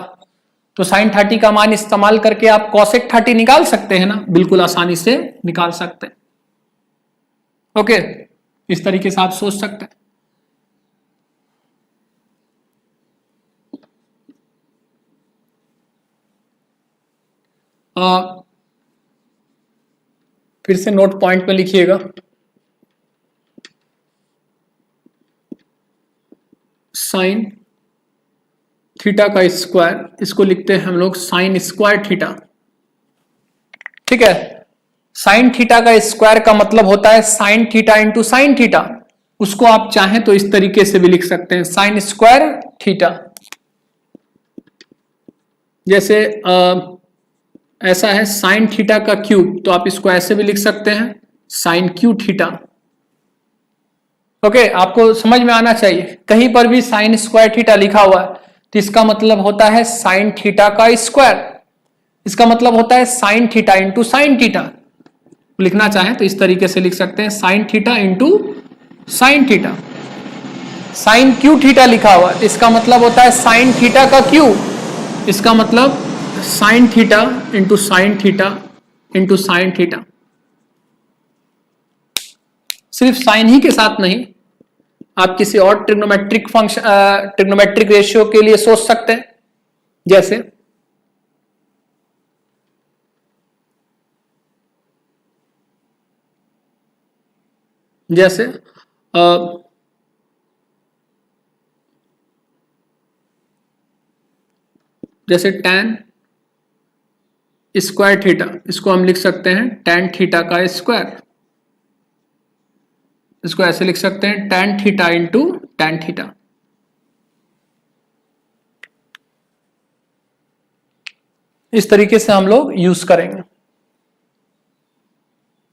तो साइन 30 का मान इस्तेमाल करके आप कॉसेक 30 निकाल सकते हैं ना, बिल्कुल आसानी से निकाल सकते हैं। ओके, इस तरीके से आप सोच सकते हैं। फिर से नोट पॉइंट में लिखिएगा, साइन थीटा का स्क्वायर, इसको लिखते हैं हम लोग साइन स्क्वायर थीटा, ठीक है। साइन थीटा का स्क्वायर का मतलब होता है sine theta into sine theta, उसको आप चाहें तो इस तरीके से भी लिख सकते हैं, साइन स्क्वायर थीटा। जैसे ऐसा है साइन थीटा का क्यूब, तो आप इसको ऐसे भी लिख सकते हैं, साइन क्यू थीटा। ओके, आपको समझ में आना चाहिए, कहीं पर भी साइन स्क्वायर थीटा लिखा हुआ है तो इसका मतलब होता है साइन थीटा का स्क्वायर, इसका मतलब होता है sine theta into sine theta. लिखना चाहें तो इस तरीके से लिख सकते हैं, sine theta into sine theta. Sine cube theta लिखा हुआ है, इसका मतलब होता है साइन थीटा का क्यू, इसका मतलब sine theta into sine theta into sine theta. सिर्फ साइन ही के साथ नहीं, आप किसी और ट्रिग्नोमेट्रिक फंक्शन ट्रिग्नोमेट्रिक रेशियो के लिए सोच सकते हैं, जैसे जैसे जैसे tan स्क्वायर थीटा, इसको हम लिख सकते हैं tan थीटा का स्क्वायर, इसको ऐसे लिख सकते हैं tan theta into tan theta. इस तरीके से हम लोग यूज करेंगे।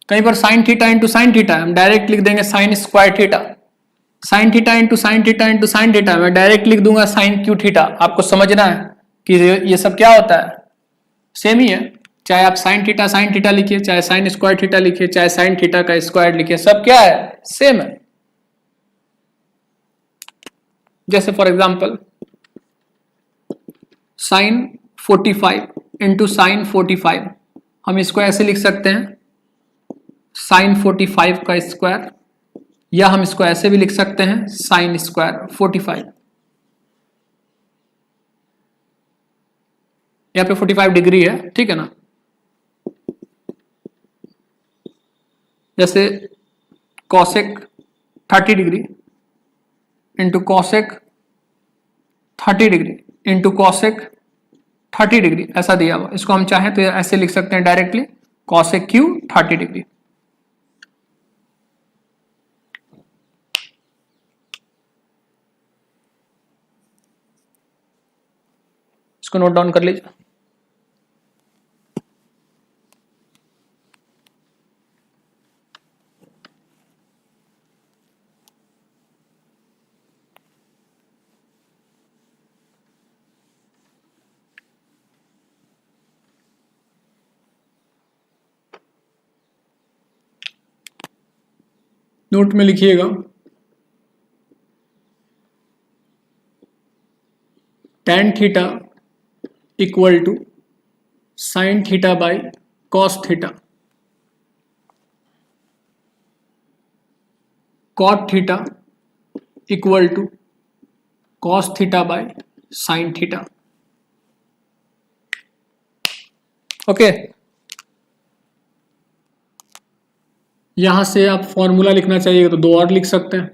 कहीं पर sign theta into sine theta, हम डायरेक्ट लिख देंगे sign square theta. Sign theta into sine theta into sine theta, मैं डायरेक्ट लिख दूंगा साइन क्यू थीटा। आपको समझना है कि ये सब क्या होता है, सेम ही है, चाहे आप साइन थीटा लिखिए, चाहे साइन स्क्वायर थीटा लिखिए, चाहे साइन थीटा का स्क्वायर लिखिए, सब क्या है, सेम है। जैसे for example sine 45 into sine 45, हम इसको ऐसे लिख सकते हैं साइन 45 का स्क्वायर, या हम इसको ऐसे भी लिख सकते हैं साइन स्क्वायर 45। यहाँ पे 45 डिग्री है, ठीक है ना। जैसे cosec 30 degree into cosec 30 degree into cosec 30 degree ऐसा दिया हुआ। इसको हम चाहें तो ऐसे लिख सकते हैं डायरेक्टली, कॉसेक क्यू 30 डिग्री। इसको नोट डाउन कर लीजिए। नोट में लिखिएगा tan theta equal to sine theta by cos theta, cot theta equal to cos theta by sine theta. Okay, यहां से आप फॉर्मूला लिखना चाहिए तो 2 और लिख सकते हैं।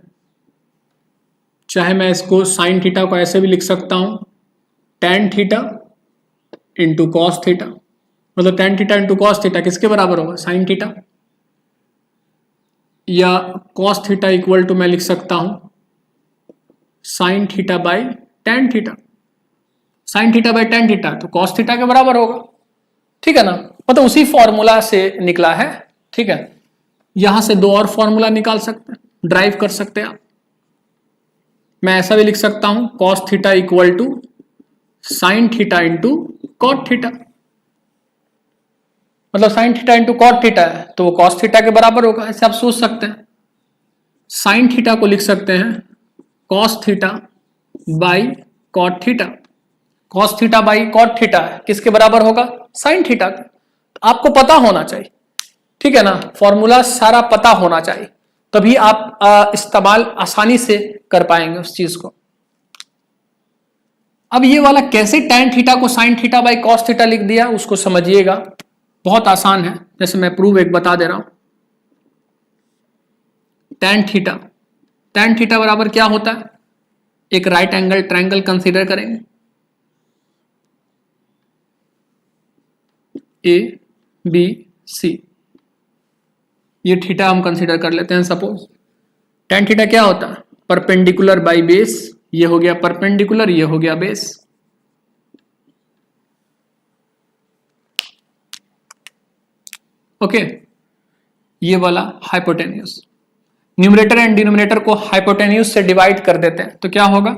चाहे मैं इसको साइन थीटा को ऐसे भी लिख सकता हूं, tan theta into cos theta, मतलब tan theta into cos theta किसके बराबर होगा, साइन थीटा। या कॉस थीटा इक्वल टू मैं लिख सकता हूं sign theta by tan theta. Sign theta by tan theta तो कॉस थीटा के बराबर होगा, ठीक है ना। मतलब उसी फॉर्मूला से निकला है, ठीक है। यहां से 2 और फॉर्मूला निकाल सकते हैं, ड्राइव कर सकते हैं आप। मैं ऐसा भी लिख सकता हूं cos theta equal to sine theta into cot theta, मतलब sine theta into cot theta है तो वो कॉस थीटा के बराबर होगा, ऐसे आप सोच सकते हैं। साइन थीटा को लिख सकते हैं cos theta by cot theta. Cos theta by cot theta किसके बराबर होगा, साइन थीटा के। तो आपको पता होना चाहिए, ठीक है ना, फॉर्मूला सारा पता होना चाहिए, तभी आप इस्तेमाल आसानी से कर पाएंगे उस चीज को। अब ये वाला कैसे tan थीटा को sign theta by cos theta लिख दिया उसको समझिएगा, बहुत आसान है। जैसे मैं प्रूव एक बता दे रहा हूं, tan थीटा बराबर क्या होता है, एक राइट एंगल ट्रायंगल कंसीडर करेंगे, ए बी सी, ये थीटा हम कंसीडर कर लेते हैं सपोज। tan थीटा क्या होता है, परपेंडिकुलर बाई बेस, ये हो गया परपेंडिकुलर, ये हो गया बेस। ओके, ये वाला हाइपोटेन्यूज। न्यूमरेटर एंड डिनोमिनेटर को हाइपोटेन्यूज से डिवाइड कर देते हैं तो क्या होगा,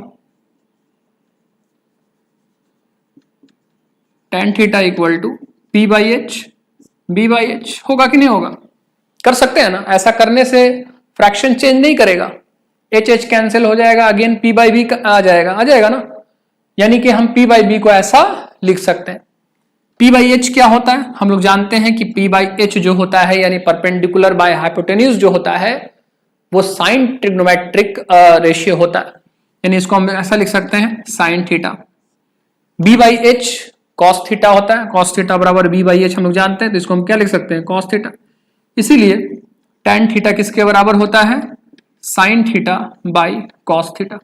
tan theta equal to p by H b by H, होगा कि नहीं होगा, कर सकते हैं ना। ऐसा करने से फ्रैक्शन चेंज नहीं करेगा, एच एच कैंसिल हो जाएगा, अगेन p बाई बी आ जाएगा ना। यानी कि हम p बाई बी को ऐसा लिख सकते हैं। p बाई एच क्या होता है, हम लोग जानते हैं कि p बाई एच जो होता है यानी परपेंडिकुलर बाय हाइपोटेन्यूज जो होता है वो साइन ट्रिग्नोमेट्रिक रेशियो होता है, यानी इसको हम ऐसा लिख सकते हैं sine theta. b by H cos theta होता है, कॉस थीटा बराबर b बाई एच हम लोग जानते हैं, तो इसको हम क्या लिख सकते हैं, कॉस थीटा। इसीलिए tan थीटा किसके बराबर होता है, sine theta by cos theta.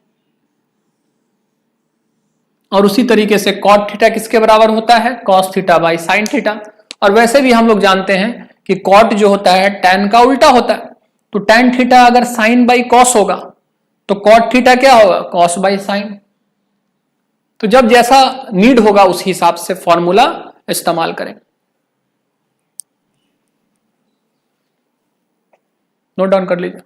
और उसी तरीके से कॉट थीटा किसके बराबर होता है, cos theta by sine theta. और वैसे भी हम लोग जानते हैं कि कॉट जो होता है tan का उल्टा होता है, तो tan थीटा अगर साइन बाई कॉस होगा तो कॉट थीटा क्या होगा, कॉस बाई साइन। तो जब जैसा नीड होगा उस हिसाब से फॉर्मूला इस्तेमाल करें। नोट डाउन कर लीजिए।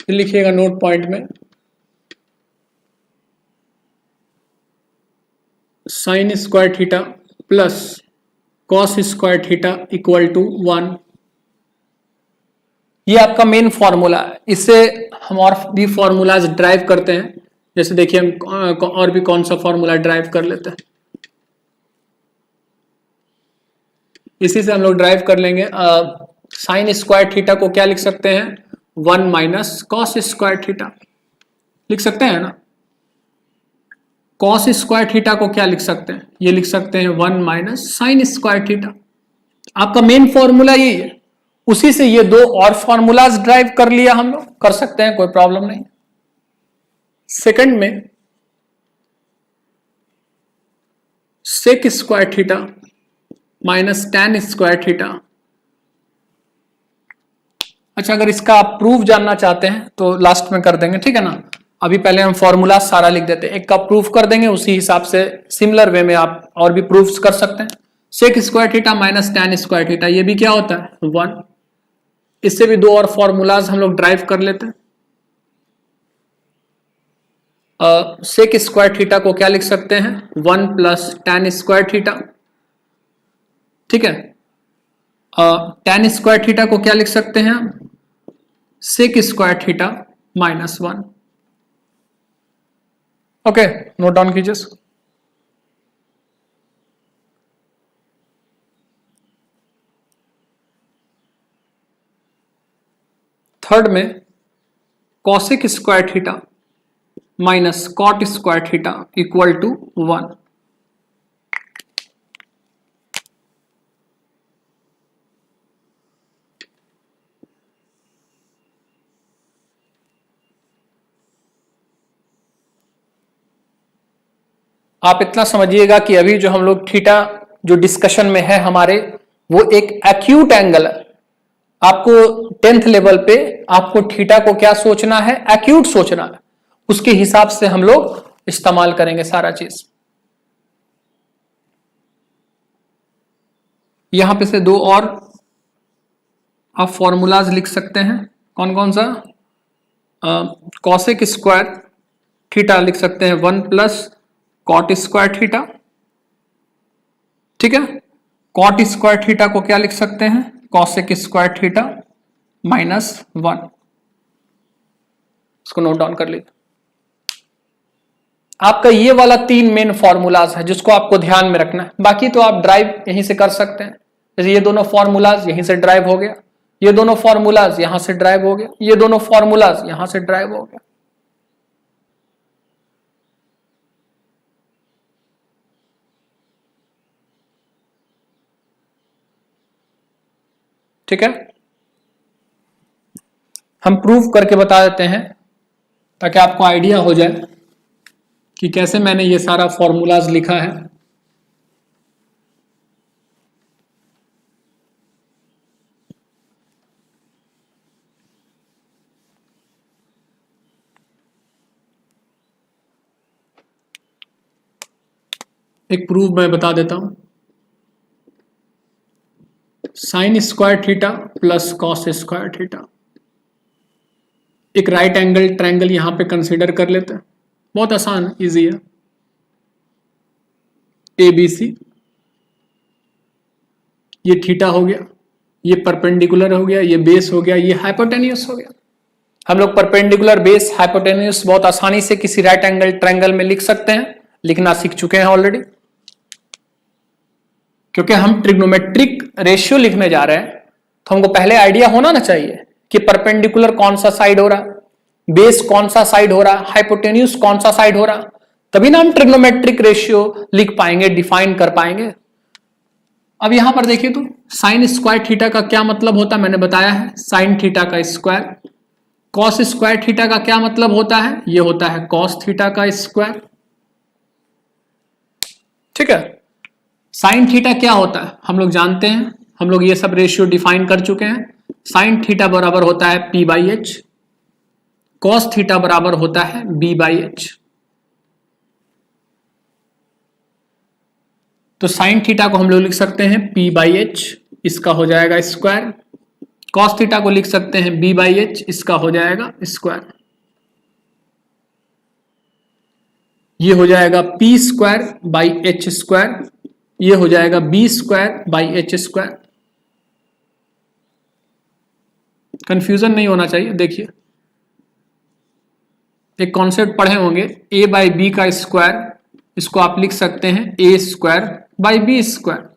लिखिएगा नोट पॉइंट में, sine square theta plus cos square theta equal to 1, ये आपका मेन फॉर्मूला है। इससे हम और भी फॉर्मूलाज ड्राइव करते हैं। जैसे देखिए हम और भी कौन सा फॉर्मूला ड्राइव कर लेते हैं, इसी से हम लोग ड्राइव कर लेंगे। साइन स्क्वायर थीटा को क्या लिख सकते हैं, 1 माइनस कॉस स्क्वायर थीटा लिख सकते हैं ना। कॉस स्क्वायर थीटा को क्या लिख सकते हैं, ये लिख सकते हैं 1 माइनस साइन स्क्वायर थीटा। आपका मेन फॉर्मूला यही है। उसी से ये दो और फॉर्मूलाज ड्राइव कर लिया, हम लोग कर सकते हैं, कोई प्रॉब्लम नहीं। सेकंड में sec square theta minus tan square theta. अच्छा, अगर इसका आप प्रूफ जानना चाहते हैं तो लास्ट में कर देंगे, ठीक है ना। अभी पहले हम फॉर्मूला सारा लिख देते हैं, एक का प्रूफ कर देंगे, उसी हिसाब से सिमिलर वे में आप और भी प्रूफ्स कर सकते हैं। Sec square theta minus tan square theta, ये भी क्या होता है 1। इससे भी दो और फॉर्मूलाज हम लोग ड्राइव कर लेते हैं। सेक स्क्वायर थीटा को क्या लिख सकते हैं, 1 प्लस टैन स्क्वायर थीटा, ठीक है। टैन स्क्वायर थीटा को क्या लिख सकते हैं, sec square theta minus 1। Okay, note down कीजिए। थर्ड में cosec square theta minus cot square theta equal to 1। आप इतना समझिएगा कि अभी जो हम लोग थीटा जो डिस्कशन में है हमारे, वो एक एक्यूट एंगल है। आपको 10th लेवल पे आपको थीटा को क्या सोचना है, एक्यूट सोचना है। उसके हिसाब से हम लोग इस्तेमाल करेंगे सारा चीज। यहां पे से दो और आप फॉर्मूलाज लिख सकते हैं। कौन कौन सा, कॉसेक स्क्वायर थीटा लिख सकते हैं 1 प्लस कॉट स्क्वायर थीटा, ठीक है। कॉट स्क्वायर थीटा को क्या लिख सकते हैं, कॉसेक स्क्वायर थीटा माइनस 1। इसको नोट डाउन कर लीजिए। आपका ये वाला 3 मेन फॉर्मूलाज है जिसको आपको ध्यान में रखना है। बाकी तो आप ड्राइव यहीं से कर सकते हैं। जैसे ये दोनों फॉर्मूलाज यहीं से ड्राइव हो गया, ये दोनों फॉर्मूलाज यहां से ड्राइव हो गया, ये दोनों फॉर्मूलाज यहां से ड्राइव हो गया। ठीक है, हम प्रूफ करके बता देते हैं ताकि आपको आइडिया हो जाए कि कैसे मैंने ये सारा फॉर्मूलाज लिखा है। एक प्रूफ मैं बता देता हूं। Sign square theta plus cos square theta, एक राइट एंगल ट्रायंगल यहां पे कंसीडर कर लेते हैं। बहुत आसान, इजी है। ए बी सी, ये थीटा हो गया, ये परपेंडिकुलर हो गया, ये बेस हो गया, ये हाइपोटेन्यूस हो गया। हम लोग परपेंडिकुलर, बेस, हाइपोटेन्यूस बहुत आसानी से किसी राइट एंगल ट्रायंगल में लिख सकते हैं, लिखना सीख चुके हैं ऑलरेडी। क्योंकि हम ट्रिग्नोमेट्रिक रेशियो लिखने जा रहे हैं तो हमको पहले आइडिया होना ना चाहिए कि परपेंडिकुलर कौन सा साइड हो रहा, बेस कौन सा साइड हो रहा, हाइपोटेन्यूस कौन सा साइड हो रहा, तभी ना हम ट्रिग्नोमेट्रिक रेशियो लिख पाएंगे, डिफाइन कर पाएंगे। अब यहां पर देखिए तो साइन स्क्वायर थीटा का क्या मतलब होता है, मैंने बताया है, साइन थीटा का स्क्वायर। कॉस स्क्वायर थीटा का क्या मतलब होता है, ये होता है कॉस थीटा का स्क्वायर, ठीक है। साइन थीटा क्या होता है हम लोग जानते हैं, हम लोग ये सब रेशियो डिफाइन कर चुके हैं। साइन थीटा बराबर होता है P by H, cos theta बराबर होता है B बाई एच। तो साइन थीटा को हम लोग लिख सकते हैं P बाई एच, इसका हो जाएगा स्क्वायर। कॉस थीटा को लिख सकते हैं B बाई एच, इसका हो जाएगा स्क्वायर। ये हो जाएगा P square by h square, ये हो जाएगा B square by h square. Confusion नहीं होना चाहिए। देखिए एक कॉन्सेप्ट पढ़े होंगे, a बाई बी का स्क्वायर, इसको आप लिख सकते हैं a square by b square.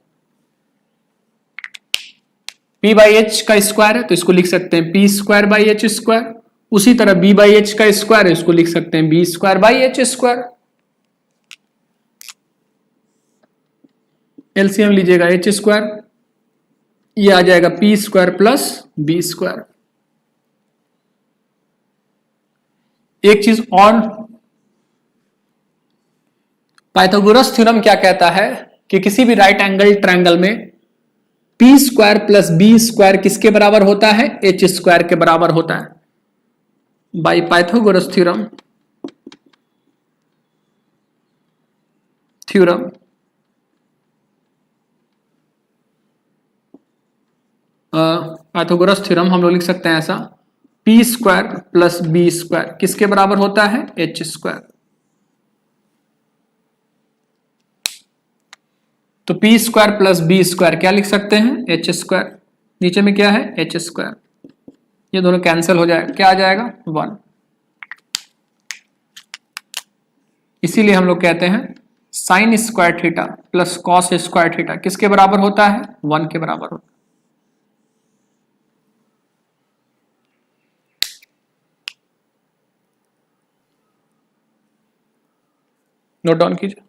p by h का स्क्वायर है तो इसको लिख सकते हैं p square by h square. उसी तरह b बाई एच का स्क्वायर है, इसको लिख सकते हैं b square by h square. LCM लीजिएगा एच स्क्वायर, ये आ जाएगा p square plus B square. एक चीज और, पाइथागोरस थ्योरम क्या कहता है कि किसी भी राइट एंगल ट्रायंगल में p square plus B square किसके बराबर होता है? एच स्क्वायर के बराबर होता है। By Pythagoras theorem Pythagoras theorem हम लोग लिख सकते हैं ऐसा, P square plus B square किसके बराबर होता है? H square. तो P square plus B square क्या लिख सकते हैं? H square. नीचे में क्या है? H square. ये दोनों कैंसिल हो जाएगा, क्या आ जाएगा? 1। इसीलिए हम लोग कहते हैं sign square theta plus cos square theta किसके बराबर होता है? 1 के बराबर होता है। नोट डाउन कीजिए।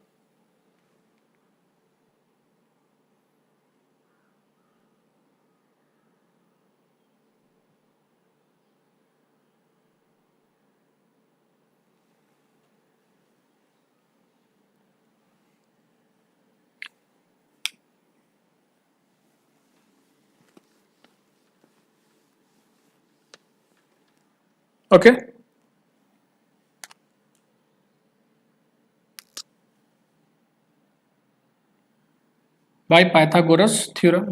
Okay by Pythagoras theorem.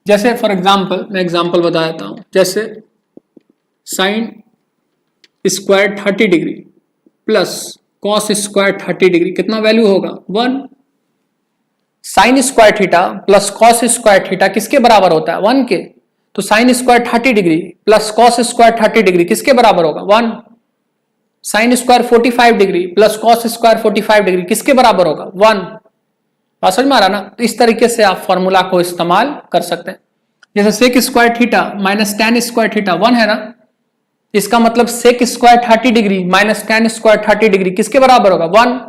जैसे फॉर एग्जांपल मैं एग्जांपल बता देता हूं, जैसे sine square 30 degree plus cos square 30 degree कितना वैल्यू होगा? 1। Sign square theta plus cos square theta किसके बराबर होता है? 1 के। तो sine square 30 degree plus cos square 30 degree किसके बराबर होगा? 1। Sine square 45 degree plus cos square 45 degree किसके बराबर होगा? 1। बात समझ में आ रहा ना? तो इस तरीके से आप फॉर्मूला को इस्तेमाल कर सकते हैं। जैसे sec square theta minus tan square theta 1 है ना, इसका मतलब sec square 30 degree minus tan square 30 degree किसके बराबर होगा? 1।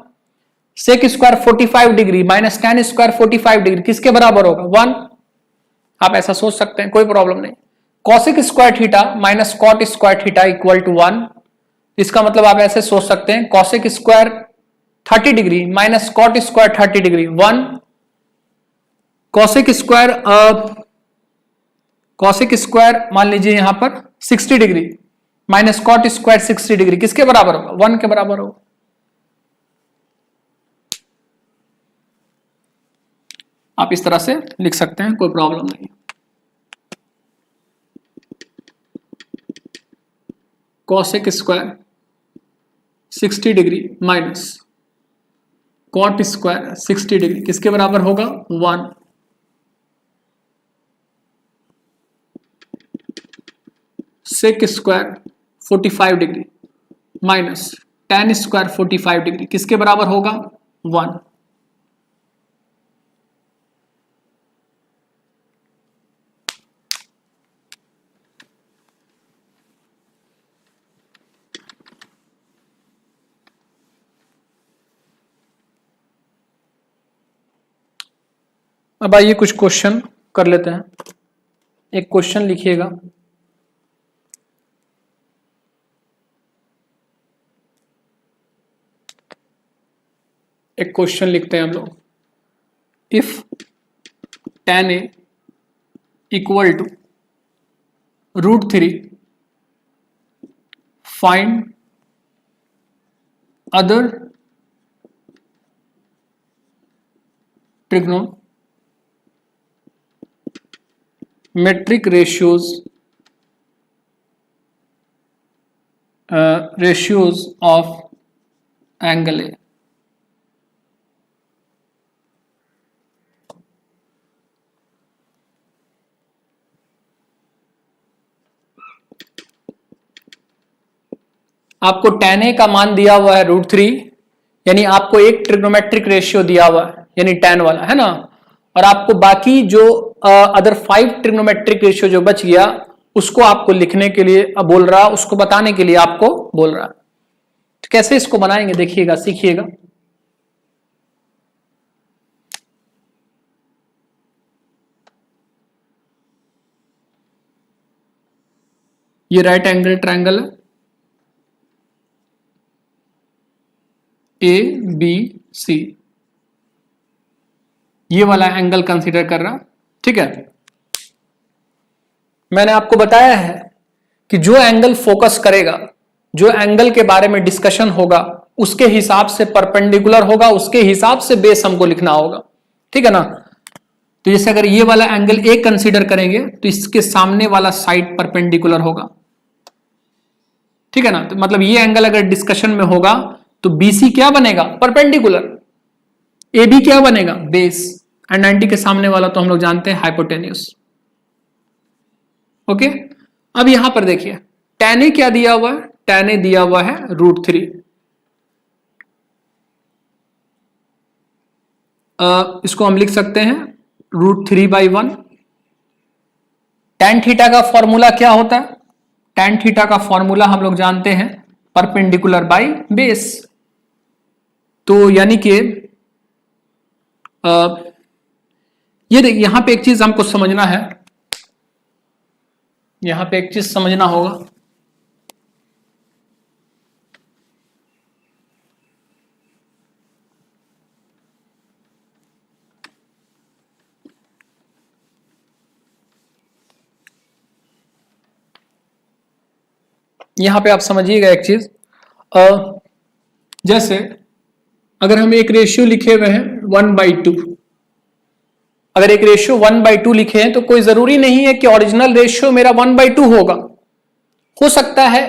Sec square 45 degree minus tan square 45 degree किसके बराबर होगा? 1। आप ऐसा सोच सकते हैं, कोई प्रॉब्लम नहीं। Cosec square theta minus cot square theta equal to 1, इसका मतलब आप ऐसे सोच सकते हैं cosec square 30 degree minus cot square 30 degree 1। Cosec square मान लीजिए यहां पर 60 degree minus cot square 60 degree किसके बराबर होगा? 1 के बराबर होगा। आप इस तरह से लिख सकते हैं, कोई प्रॉब्लम नहीं। Cosec square 60 degree minus cot square 60 degree किसके बराबर होगा? 1। Sec square 45 degree minus tan square 45 degree किसके बराबर होगा? 1। अब आइए कुछ क्वेश्चन कर लेते हैं। एक क्वेश्चन लिखिएगा। एक क्वेश्चन लिखते हैं हम लोग। If tan a equal to √3 find other trigonometric ratios of angle A। आपको tan A का मान दिया हुआ है √3, यानी आपको एक ट्रिग्नोमेट्रिक रेशियो दिया हुआ है यानी tan वाला, है ना, और आपको बाकी जो अदर 5 ट्रिग्नोमेट्रिक रेशियो जो बच गया उसको आपको लिखने के लिए बोल रहा, उसको बताने के लिए आपको बोल रहा। तो कैसे इसको बनाएंगे देखिएगा, सीखिएगा। ये राइट एंगल ट्रायंगल है, ABC, ये वाला एंगल कंसीडर कर रहा, ठीक है। मैंने आपको बताया है कि जो एंगल फोकस करेगा, जो एंगल के बारे में डिस्कशन होगा, उसके हिसाब से परपेंडिकुलर होगा, उसके हिसाब से बेस हमको लिखना होगा, ठीक है ना। तो जैसे अगर ये वाला एंगल A कंसीडर करेंगे तो इसके सामने वाला साइड परपेंडिकुलर होगा, ठीक है ना। तो मतलब ये एंगल अगर डिस्कशन में होगा तो BC क्या बनेगा, परपेंडिकुलर, AB क्या बनेगा, बेस, एंड 90 के सामने वाला तो हम लोग जानते हैं हाइपोटेन्यूस। ओके, अब यहां पर देखिए tan A क्या दिया हुआ है, tan A दिया हुआ है √3। इसको हम लिख सकते हैं √3/1। tan थीटा का फॉर्मूला क्या होता है, tan थीटा का फॉर्मूला हम लोग जानते हैं परपेंडिकुलर बाय बेस। तो यानी कि ये देखिए यहां पे एक चीज हमको समझना है, यहां पे एक चीज समझना होगा। यहां पे आप समझिएगा एक चीज, जैसे अगर हम एक रेशियो लिखे हुए हैं 1/2, अगर एक रेशियो 1/2 लिखे हैं तो कोई जरूरी नहीं है कि ओरिजिनल रेशियो मेरा 1/2 होगा। हो सकता है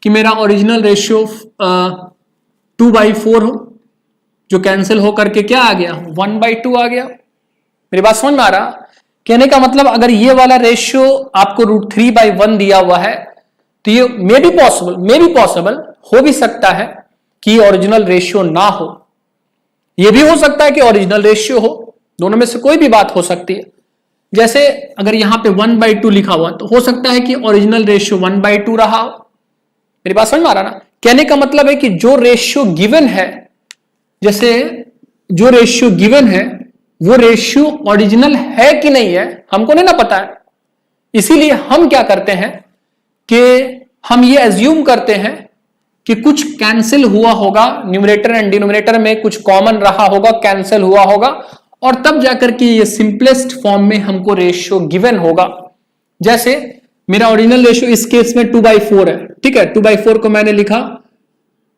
कि मेरा ओरिजिनल रेशियो 2/4 हो, जो कैंसिल हो करके क्या आ गया, 1/2 आ गया। मेरी बात समझ में आ रहा, कहने का मतलब अगर ये वाला रेशियो आपको √3/1 दिया हुआ है तो ये मे बी पॉसिबल हो भी सकता है कि ओरिजिनल रेशियो ना हो, ये भी हो सकता है कि ओरिजिनल रेशियो हो, दोनों में से कोई भी बात हो सकती है। जैसे अगर यहां पे 1/2 लिखा हुआ तो हो सकता है कि ओरिजिनल रेशियो 1/2 रहा हो। मेरी बात समझ में आ रहा ना, कहने का मतलब है कि जो रेशियो गिवन है, जैसे जो रेशियो गिवन है वो रेशियो ओरिजिनल है कि नहीं है हमको नहीं ना पता है, इसीलिए हम क्या करते हैं कि हम ये एज्यूम करते हैं कि कुछ कैंसिल हुआ होगा, न्यूमरेटर एंड डिनोमिनेटर में कुछ कॉमन रहा होगा, कैंसिल हुआ होगा, और तब जाकर के ये सिंपलेस्ट फॉर्म में हमको रेशियो गिवन होगा। जैसे मेरा ओरिजिनल रेशियो इस केस में 2/4 है, ठीक है, 2/4 को मैंने लिखा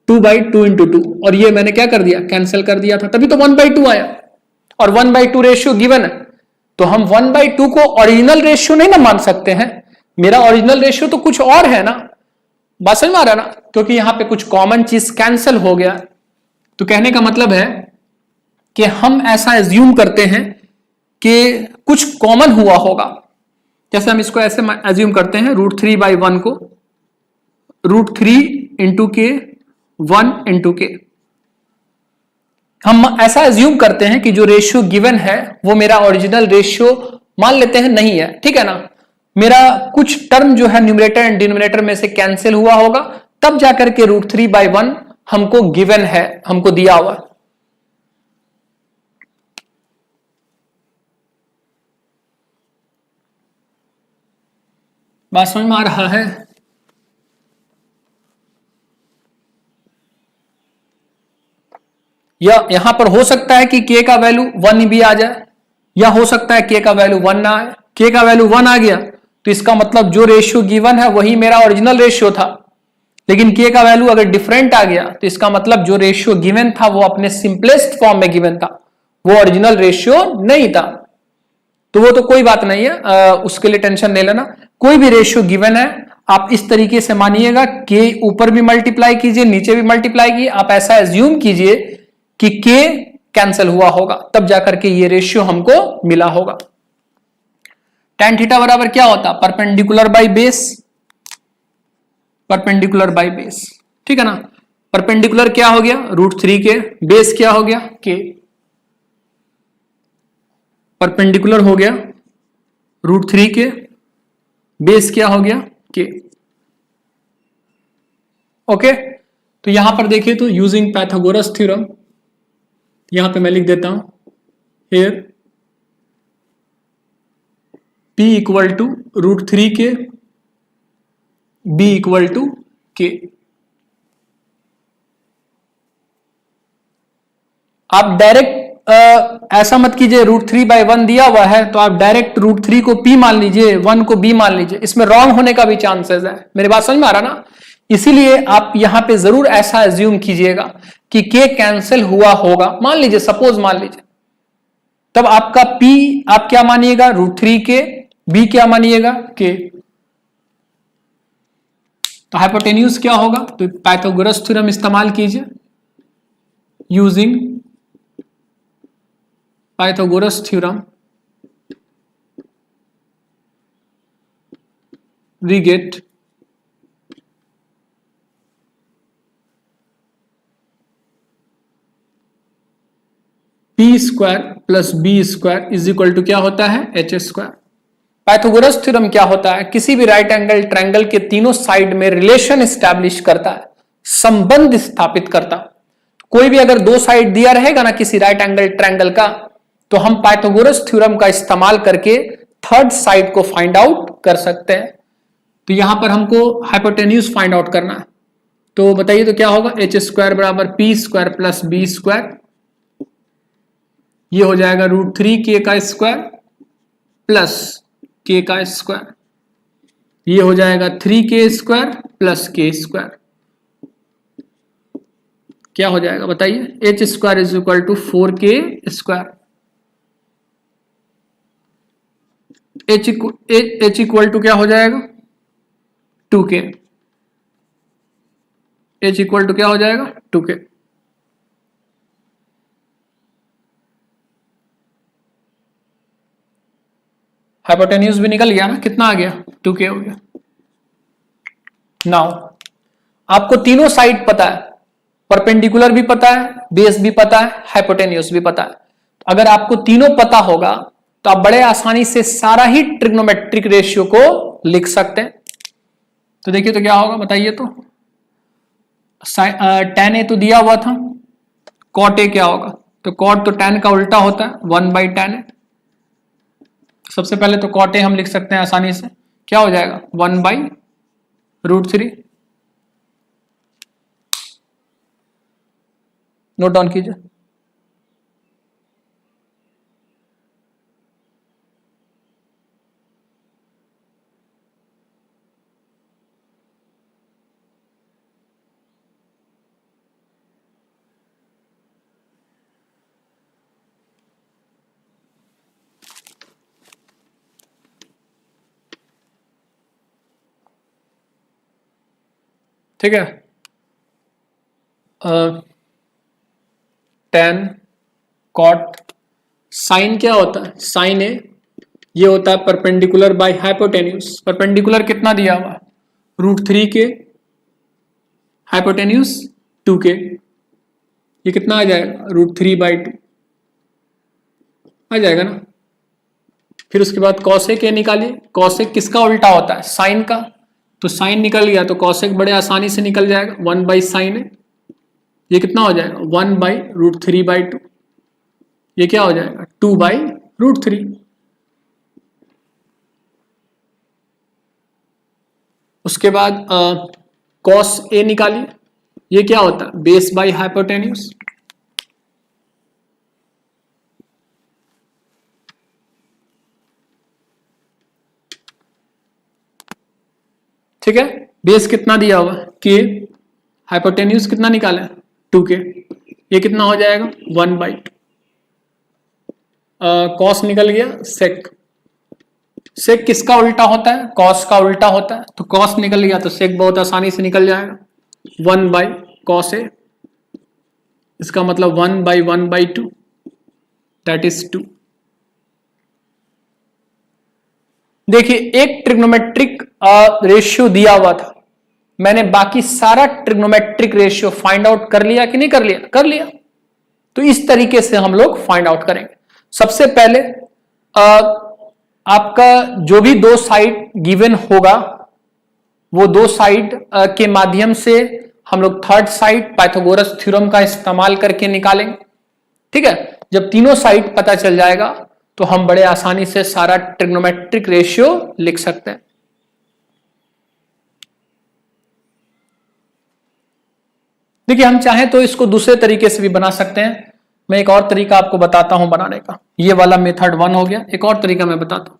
2/2 × 2, और ये मैंने क्या कर दिया, कैंसिल कर दिया था, तभी तो 1/2 आया, और 1/2 रेशियो गिवन है, तो हम 1/2 को ओरिजिनल रेशियो नहीं ना मान सकते हैं, मेरा ओरिजिनल रेशियो तो कुछ और है ना। बात समझ में आ रहा ना, क्योंकि यहां पे कुछ कॉमन चीज कैंसिल हो गया। तो कहने का मतलब है कि हम ऐसा एज्यूम करते हैं कि कुछ कॉमन हुआ होगा। जैसे हम इसको ऐसे एज्यूम करते हैं √3/1 को √3 × k 1 × k, हम ऐसा एज्यूम करते हैं कि जो रेशियो गिवन है वो मेरा ओरिजिनल रेशियो मान लेते हैं नहीं है, ठीक है ना, मेरा कुछ टर्म जो है न्यूमरेटर एंड डिनोमिनेटर में से कैंसिल हुआ होगा, तब जाकर के √3/1 हमको गिवन है, हमको दिया हुआ है। बात समझ में आ रहा है? या यहां पर हो सकता है कि k का वैल्यू 1 भी आ जाए, या हो सकता है k का वैल्यू 1 ना आए। k का वैल्यू 1 आ गया तो इसका मतलब जो रेशियो गिवन है वही मेरा ओरिजिनल रेशियो था, लेकिन k का वैल्यू अगर डिफरेंट आ गया तो इसका मतलब जो रेशियो गिवन था वो अपने सिंपलेस्ट फॉर्म में गिवन था, वो ओरिजिनल रेशियो नहीं था। तो वो तो कोई बात नहीं है, उसके लिए टेंशन नहीं लेना। कोई भी रेशियो गिवन है आप इस तरीके से मानिएगा, k ऊपर भी मल्टीप्लाई कीजिए, नीचे भी मल्टीप्लाई कीजिए, आप ऐसा एज्यूम कीजिए कि k कैंसिल हुआ होगा, तब जाकर के ये रेशियो हमको मिला होगा। tan थीटा बराबर क्या होता, perpendicular by base, perpendicular by base, ठीक है ना। परपेंडिकुलर क्या हो गया, √3 के, बेस क्या हो गया, के। परपेंडिकुलर हो गया √3 के, बेस क्या हो गया, के। ओके, तो यहां पर देखिए तो यूजिंग पाइथागोरस थ्योरम, यहां पे मैं लिख देता हूं हियर P इक्वल टू √3 के, B इक्वल टू के। आप डायरेक्ट ऐसा मत कीजिए, √3/1 दिया हुआ है तो आप डायरेक्ट √3 को P मान लीजिए, 1 को B मान लीजिए, इसमें रॉन्ग होने का भी चांसेस है। मेरी बात समझ में आ रहा ना। इसीलिए आप यहां पे जरूर ऐसा एज्यूम कीजिएगा कि K कैंसिल हुआ होगा, मान लीजिए, सपोज मान लीजिए, तब आपका P आप क्या मानिएगा, √3 के, B क्या मानिएगा, K। तो हाइपोटेन्यूज क्या होगा, तो पाइथागोरस थ्योरम इस्तेमाल कीजिए, using Pythagoras theorem we get p² plus b² is equal to क्या होता है, h²। पाइथागोरस थ्योरम क्या होता है, किसी भी राइट एंगल ट्रायंगल के तीनों साइड में रिलेशन एस्टैब्लिश करता है, संबंध स्थापित करता। कोई भी अगर दो साइड दिया रहेगा ना किसी राइट एंगल ट्रायंगल का, तो हम पाइथागोरस थ्योरम का इस्तेमाल करके थर्ड साइड को फाइंड आउट कर सकते हैं। तो यहां पर हमको हाइपोटेन्यूज फाइंड आउट करना है, तो बताइए तो क्या होगा, h² बराबर p² प्लस b², ये हो जाएगा √3 k का स्क्वायर प्लस k का स्क्वायर, ये हो जाएगा 3k² प्लस k²। क्या हो जाएगा बताइए, h² is equal to 4k²। h equal to क्या हो जाएगा, 2k। h इक्वल टू क्या हो जाएगा, 2k। हाइपोटेन्यूज भी निकल गया ना, कितना आ गया, 2k हो गया। नाउ आपको तीनों साइड पता है, परपेंडिकुलर भी पता है, बेस भी पता है, हाइपोटेन्यूज भी पता है। तो अगर आपको तीनों पता होगा तो आप बड़े आसानी से सारा ही ट्रिग्नोमेट्रिक रेशियो को लिख सकते हैं। तो देखिए तो क्या होगा बताइए तो, tan a तो दिया हुआ था, cot a क्या होगा, तो cot तो tan का उल्टा होता है, 1/tan a। सबसे पहले तो cot a हम लिख सकते हैं आसानी से, क्या हो जाएगा, 1/√3। नोट डाउन कीजिए। ठीक है, tan cot साइन क्या होता है, साइन ए ये होता है परपेंडिकुलर बाय हाइपोटेन्यूज। परपेंडिकुलर कितना दिया हुआ, √3 के, हाइपोटेन्यूज 2k, ये कितना आ जाएगा, √3/2 आ जाएगा ना। फिर उसके बाद कॉसेक ए निकालिए, कॉसेक किसका उल्टा होता है, साइन का, तो साइन निकल गया तो कॉसेक बड़े आसानी से निकल जाएगा, 1/sin ए, ये कितना हो जाएगा, 1/√3/2, ये क्या हो जाएगा, 2/√3। उसके बाद कॉस ए निकालिए, ये क्या होता है, बेस बाय हाइपोटेन्यूज। ठीक है, बेस कितना दिया हुआ के, हाइपोटेन्यूज कितना निकाला है, 2k, ये कितना हो जाएगा, 1/2। कॉस निकल गया, सेक, सेक किसका उल्टा होता है, कॉस का उल्टा होता है, तो कॉस निकल गया तो सेक बहुत आसानी से निकल जाएगा, 1/cos a, इसका मतलब 1/1/2 दैट इज 2। देखिए एक ट्रिग्नोमेट्रिक रेशियो दिया हुआ था, मैंने बाकी सारा ट्रिग्नोमेट्रिक रेशियो फाइंड आउट कर लिया कि नहीं कर लिया? कर लिया। तो इस तरीके से हम लोग फाइंड आउट करेंगे। सबसे पहले आपका जो भी दो साइड गिवन होगा वो दो साइड के माध्यम से हम लोग थर्ड साइड पाइथागोरस थ्योरम का इस्तेमाल करके निकालेंगे। ठीक है, जब तीनों साइड पता चल जाएगा तो हम बड़े आसानी से सारा ट्रिग्नोमेट्रिक रेशियो लिख सकते हैं। देखिए, हम चाहें तो इसको दूसरे तरीके से भी बना सकते हैं। मैं एक और तरीका आपको बताता हूं बनाने का। ये वाला मेथड 1 हो गया। एक और तरीका मैं बताता हूं,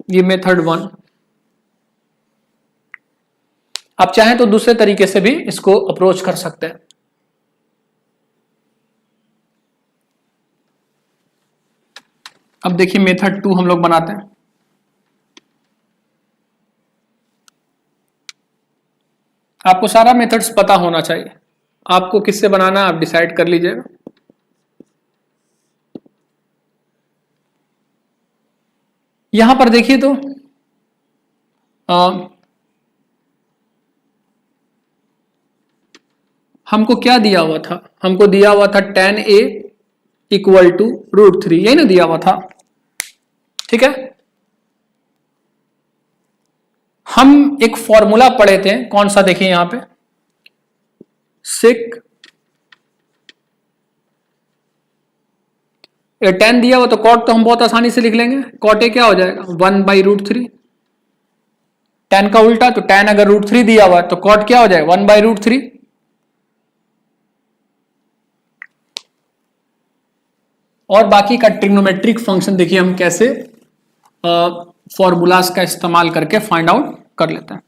ये मेथड 1। आप चाहें तो दूसरे तरीके से भी इसको अप्रोच कर सकते हैं। अब देखिए मेथड 2 हम लोग बनाते हैं। आपको सारा मेथड्स पता होना चाहिए। आपको किससे बनाना है आप डिसाइड कर लीजिएगा। यहां पर देखिए तो हमको क्या दिया हुआ था? हमको दिया हुआ था tan A इक्वल टू √3, यही ना दिया हुआ था। ठीक है, हम एक फॉर्मूला पढ़े थे, कौन सा? देखिए यहां पे सिक tan दिया हुआ तो कॉट तो हम बहुत आसानी से लिख लेंगे। कॉट ए क्या हो जाएगा? 1/√3। tan का उल्टा, तो tan अगर √3 दिया हुआ है तो कॉट क्या हो जाएगा? 1/√3। और बाकी का ट्रिग्नोमेट्रिक फंक्शन देखिए हम कैसे फॉर्मूलाज का इस्तेमाल करके फाइंड आउट कर लेते हैं।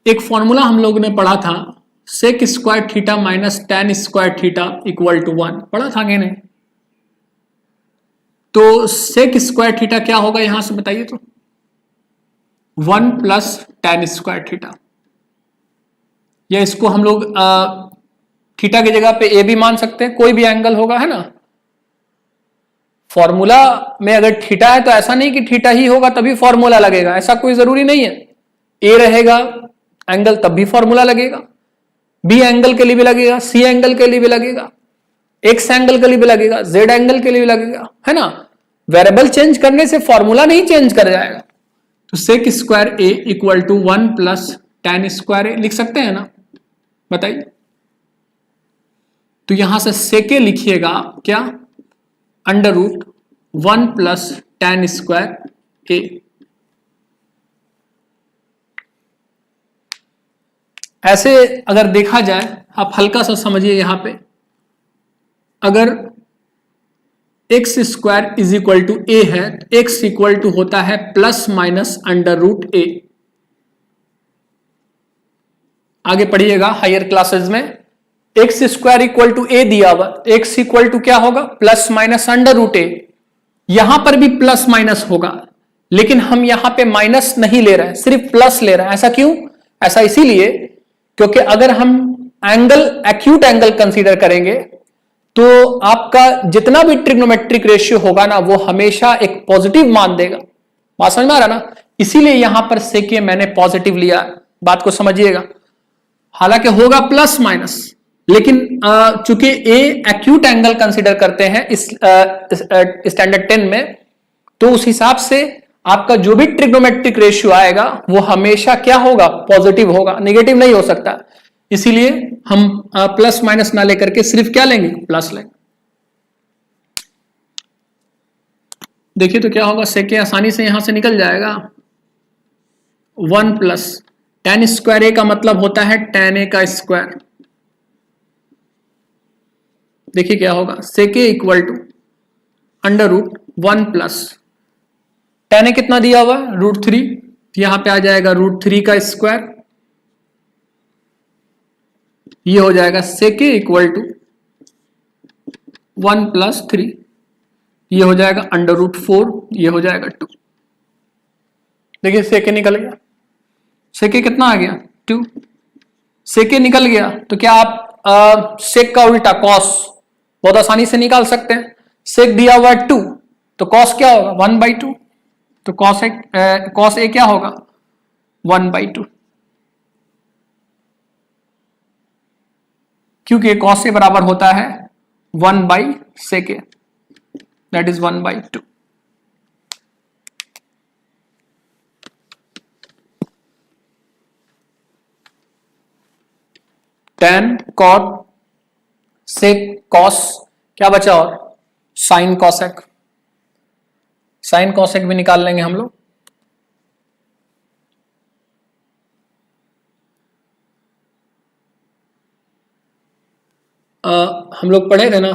एक फॉर्मूला हम लोगों ने पढ़ा था, sec square theta minus tan square theta equal to 1, पढ़ा था कि नहीं? तो सेक स्क्वायर थीटा क्या होगा यहां से बताइए तो? 1 प्लस tan स्क्वायर थीटा, या इसको हम लोग थीटा की जगह पे ए भी मान सकते हैं, कोई भी एंगल होगा, है ना। फॉर्मूला में अगर थीटा है तो ऐसा नहीं कि थीटा ही होगा तभी फॉर्मूला लगेगा, ऐसा कोई जरूरी नहीं है। ए रहेगा एंगल तब भी फॉर्मूला लगेगा, बी एंगल के लिए भी लगेगा, सी एंगल के लिए भी लगेगा, एक्स एंगल के लिए भी लगेगा, जेड एंगल के लिए भी लगेगा, है ना। वेरिएबल चेंज करने से फॉर्मूला नहीं चेंज कर जाएगा। तो sec square A equal to 1 plus tan square A लिख सकते हैं ना, बताइए। तो यहां से सेके लिखिएगा क्या? √1 प्लस tan स्क्वायर ए। ऐसे अगर देखा जाए, आप हल्का सा समझिए यहां पे, अगर x square is equal to A है तो x इक्वल टू होता है प्लस माइनस √a। आगे पढ़िएगा हायर क्लासेस में, एक्स स्क्वायर इक्वल टू ए दिया हुआ, एक्स इक्वल टू क्या होगा? Plus minus √a। यहां पर भी प्लस माइनस होगा, लेकिन हम यहां पे माइनस नहीं ले रहे हैं, सिर्फ प्लस ले रहे हैं। ऐसा क्यों? ऐसा इसीलिए क्योंकि अगर हम एंगल एक्यूट एंगल कंसीडर करेंगे तो आपका जितना भी ट्रिग्नोमेट्रिक रेशियो होगा ना वो हमेशा एक पॉजिटिव मान देगा। बात समझ में आ रहा ना? इसीलिए यहां पर सेके मैंने पॉजिटिव लिया, बात को समझिएगा। हालांकि होगा प्लस माइनस, लेकिन चूंकि ए एक्यूट एंगल कंसीडर करते हैं इस स्टैंडर्ड 10 में, तो उस हिसाब से आपका जो भी ट्रिग्नोमेट्रिक रेशियो आएगा वो हमेशा क्या होगा? पॉजिटिव होगा, नेगेटिव नहीं हो सकता। इसीलिए हम प्लस माइनस ना लेकर के सिर्फ क्या लेंगे? प्लस लेंगे। देखिए तो क्या होगा? सेके आसानी से यहां से निकल जाएगा। 1 प्लस tan स्क्वायर ए का मतलब होता है tan ए का स्क्वायर। देखिए क्या होगा? सेके इक्वल टू √1 प्लस tan ए कितना दिया हुआ? √3, यहां पे आ जाएगा √3 का स्क्वायर। ये हो जाएगा सेके इक्वल टू 1 प्लस 3, ये हो जाएगा √4, ये हो जाएगा 2। देखिए सेके निकल गया। सेके कितना आ गया? 2। सेके निकल गया तो क्या आप सेक का उल्टा कॉस बहुत आसानी से निकाल सकते हैं। सेक दिया हुआ है 2 तो कॉस क्या होगा? 1/2। तो कॉस ए क्या होगा? 1/2, क्योंकि cos A बराबर होता है 1/sec A, that is 1/2। tan cot sec cos, क्या बचा और sin cosec, sin cosec भी निकाल लेंगे हम लोग। हम लोग पढ़े थे ना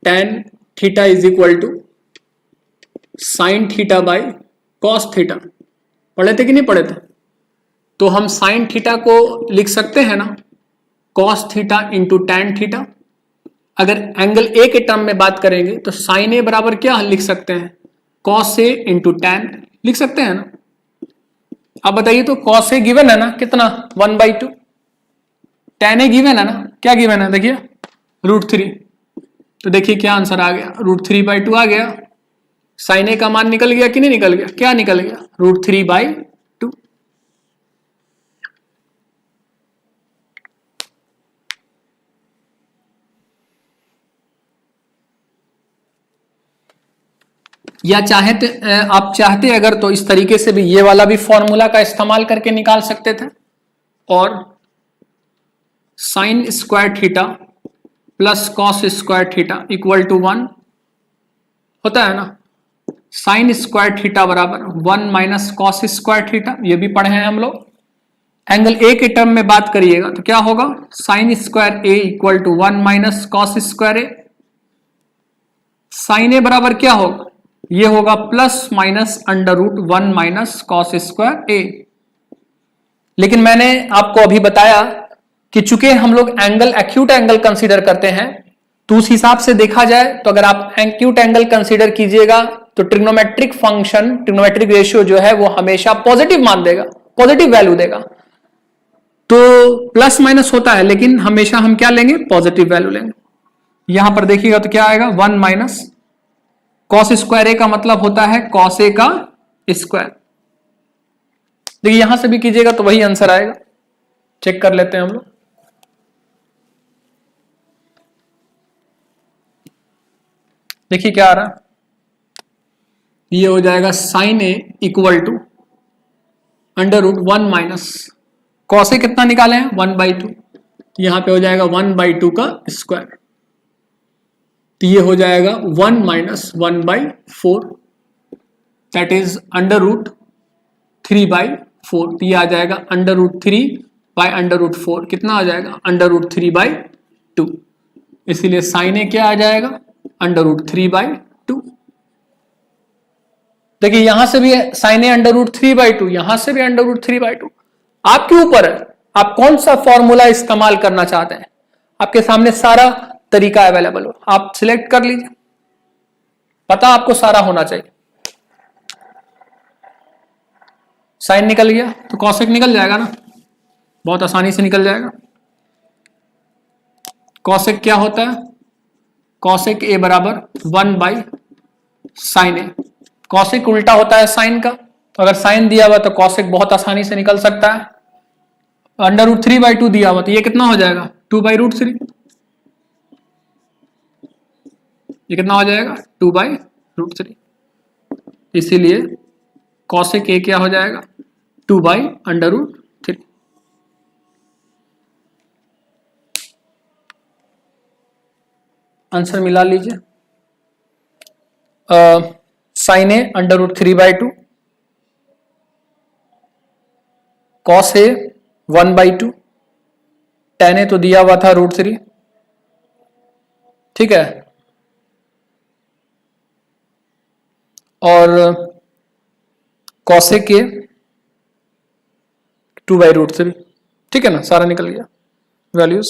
tan theta is equal to sine theta by cos theta, पढ़े थे कि नहीं पढ़े थे? तो हम साइन थीटा को लिख सकते हैं ना cos theta into tan theta. अगर एंगल ए के टर्म में बात करेंगे तो साइन ए बराबर क्या लिख सकते हैं, कॉस ए इंटू टैन लिख सकते हैं ना। अब बताइए तो कॉस ए गिवन है ना कितना 1/2, टैन ए गिवन है ना, क्या गिवन है देखिए √3, तो देखिए क्या आंसर आ गया √3/2 आ गया। साइन ए का मान निकल गया कि नहीं निकल गया, क्या निकल गया √3/2। या चाहे आप चाहते अगर तो इस तरीके से भी ये वाला भी फॉर्मूला का इस्तेमाल करके निकाल सकते थे, और sine square theta plus cos square theta equal to 1 होता है ना। साइन स्क्वायर थीटा बराबर 1 माइनस कॉस स्क्वायर थीटा, ये भी पढ़े हैं हम लोग। एंगल ए के टर्म में बात करिएगा तो क्या होगा sine square A equal to 1 minus cos square A. Sine A बराबर क्या होगा, ये होगा plus minus √1 minus cos square A. लेकिन मैंने आपको अभी बताया कि चूंकि हम लोग एंगल एक्यूट एंगल कंसीडर करते हैं, तो उस हिसाब से देखा जाए तो अगर आप एक्यूट एंगल कंसीडर कीजिएगा तो ट्रिग्नोमेट्रिक फंक्शन, ट्रिग्नोमेट्रिक रेशियो जो है वो हमेशा पॉजिटिव मान देगा, पॉजिटिव वैल्यू देगा। तो प्लस माइनस होता है लेकिन हमेशा हम क्या लेंगे, पॉजिटिव वैल्यू लेंगे। यहां पर देखिएगा तो क्या आएगा 1 माइनस कॉस स्क्वायर ए का मतलब होता है कॉस ए का स्क्वायर। देखिए यहां से भी कीजिएगा तो वही आंसर आएगा, चेक कर लेते हैं हम लोग। देखिए क्या आ रहा है, ये हो जाएगा sine A equal to √1 minus cos A कितना निकाले हैं 1/2, यहां पे हो जाएगा 1/2 का स्क्वायर, तो ये हो जाएगा 1 माइनस 1/4, दैट इज √3/4। तो ये आ जाएगा √3/√4, कितना आ जाएगा √3/2। इसीलिए साइन ए क्या आ जाएगा √3/2। देखिए यहां से भी साइन ए √3/2, यहां से भी √3/2। आपके ऊपर है आप कौन सा फॉर्मूला इस्तेमाल करना चाहते हैं, आपके सामने सारा तरीका अवेलेबल हो, आप सिलेक्ट कर लीजिए। पता आपको सारा होना चाहिए। साइन निकल गया तो कॉसेक निकल जाएगा ना, बहुत आसानी से निकल जाएगा। कॉसेक क्या होता है, कॉसेक ए बराबर 1/sin ए। कॉसेक उल्टा होता है साइन का, तो अगर साइन दिया हुआ तो कॉसेक बहुत आसानी से निकल सकता है। √3/2 दिया हुआ तो ये कितना हो जाएगा 2/√3, ये कितना हो जाएगा 2/√3। इसीलिए कॉसेक ए क्या हो जाएगा 2/√3। आंसर मिला लीजिए। Sign A √3/2, cos A 1/2, tan ए तो दिया हुआ था √3, ठीक है, और कॉसेक ए 2/√3, ठीक है ना, सारा निकल गया वैल्यूज।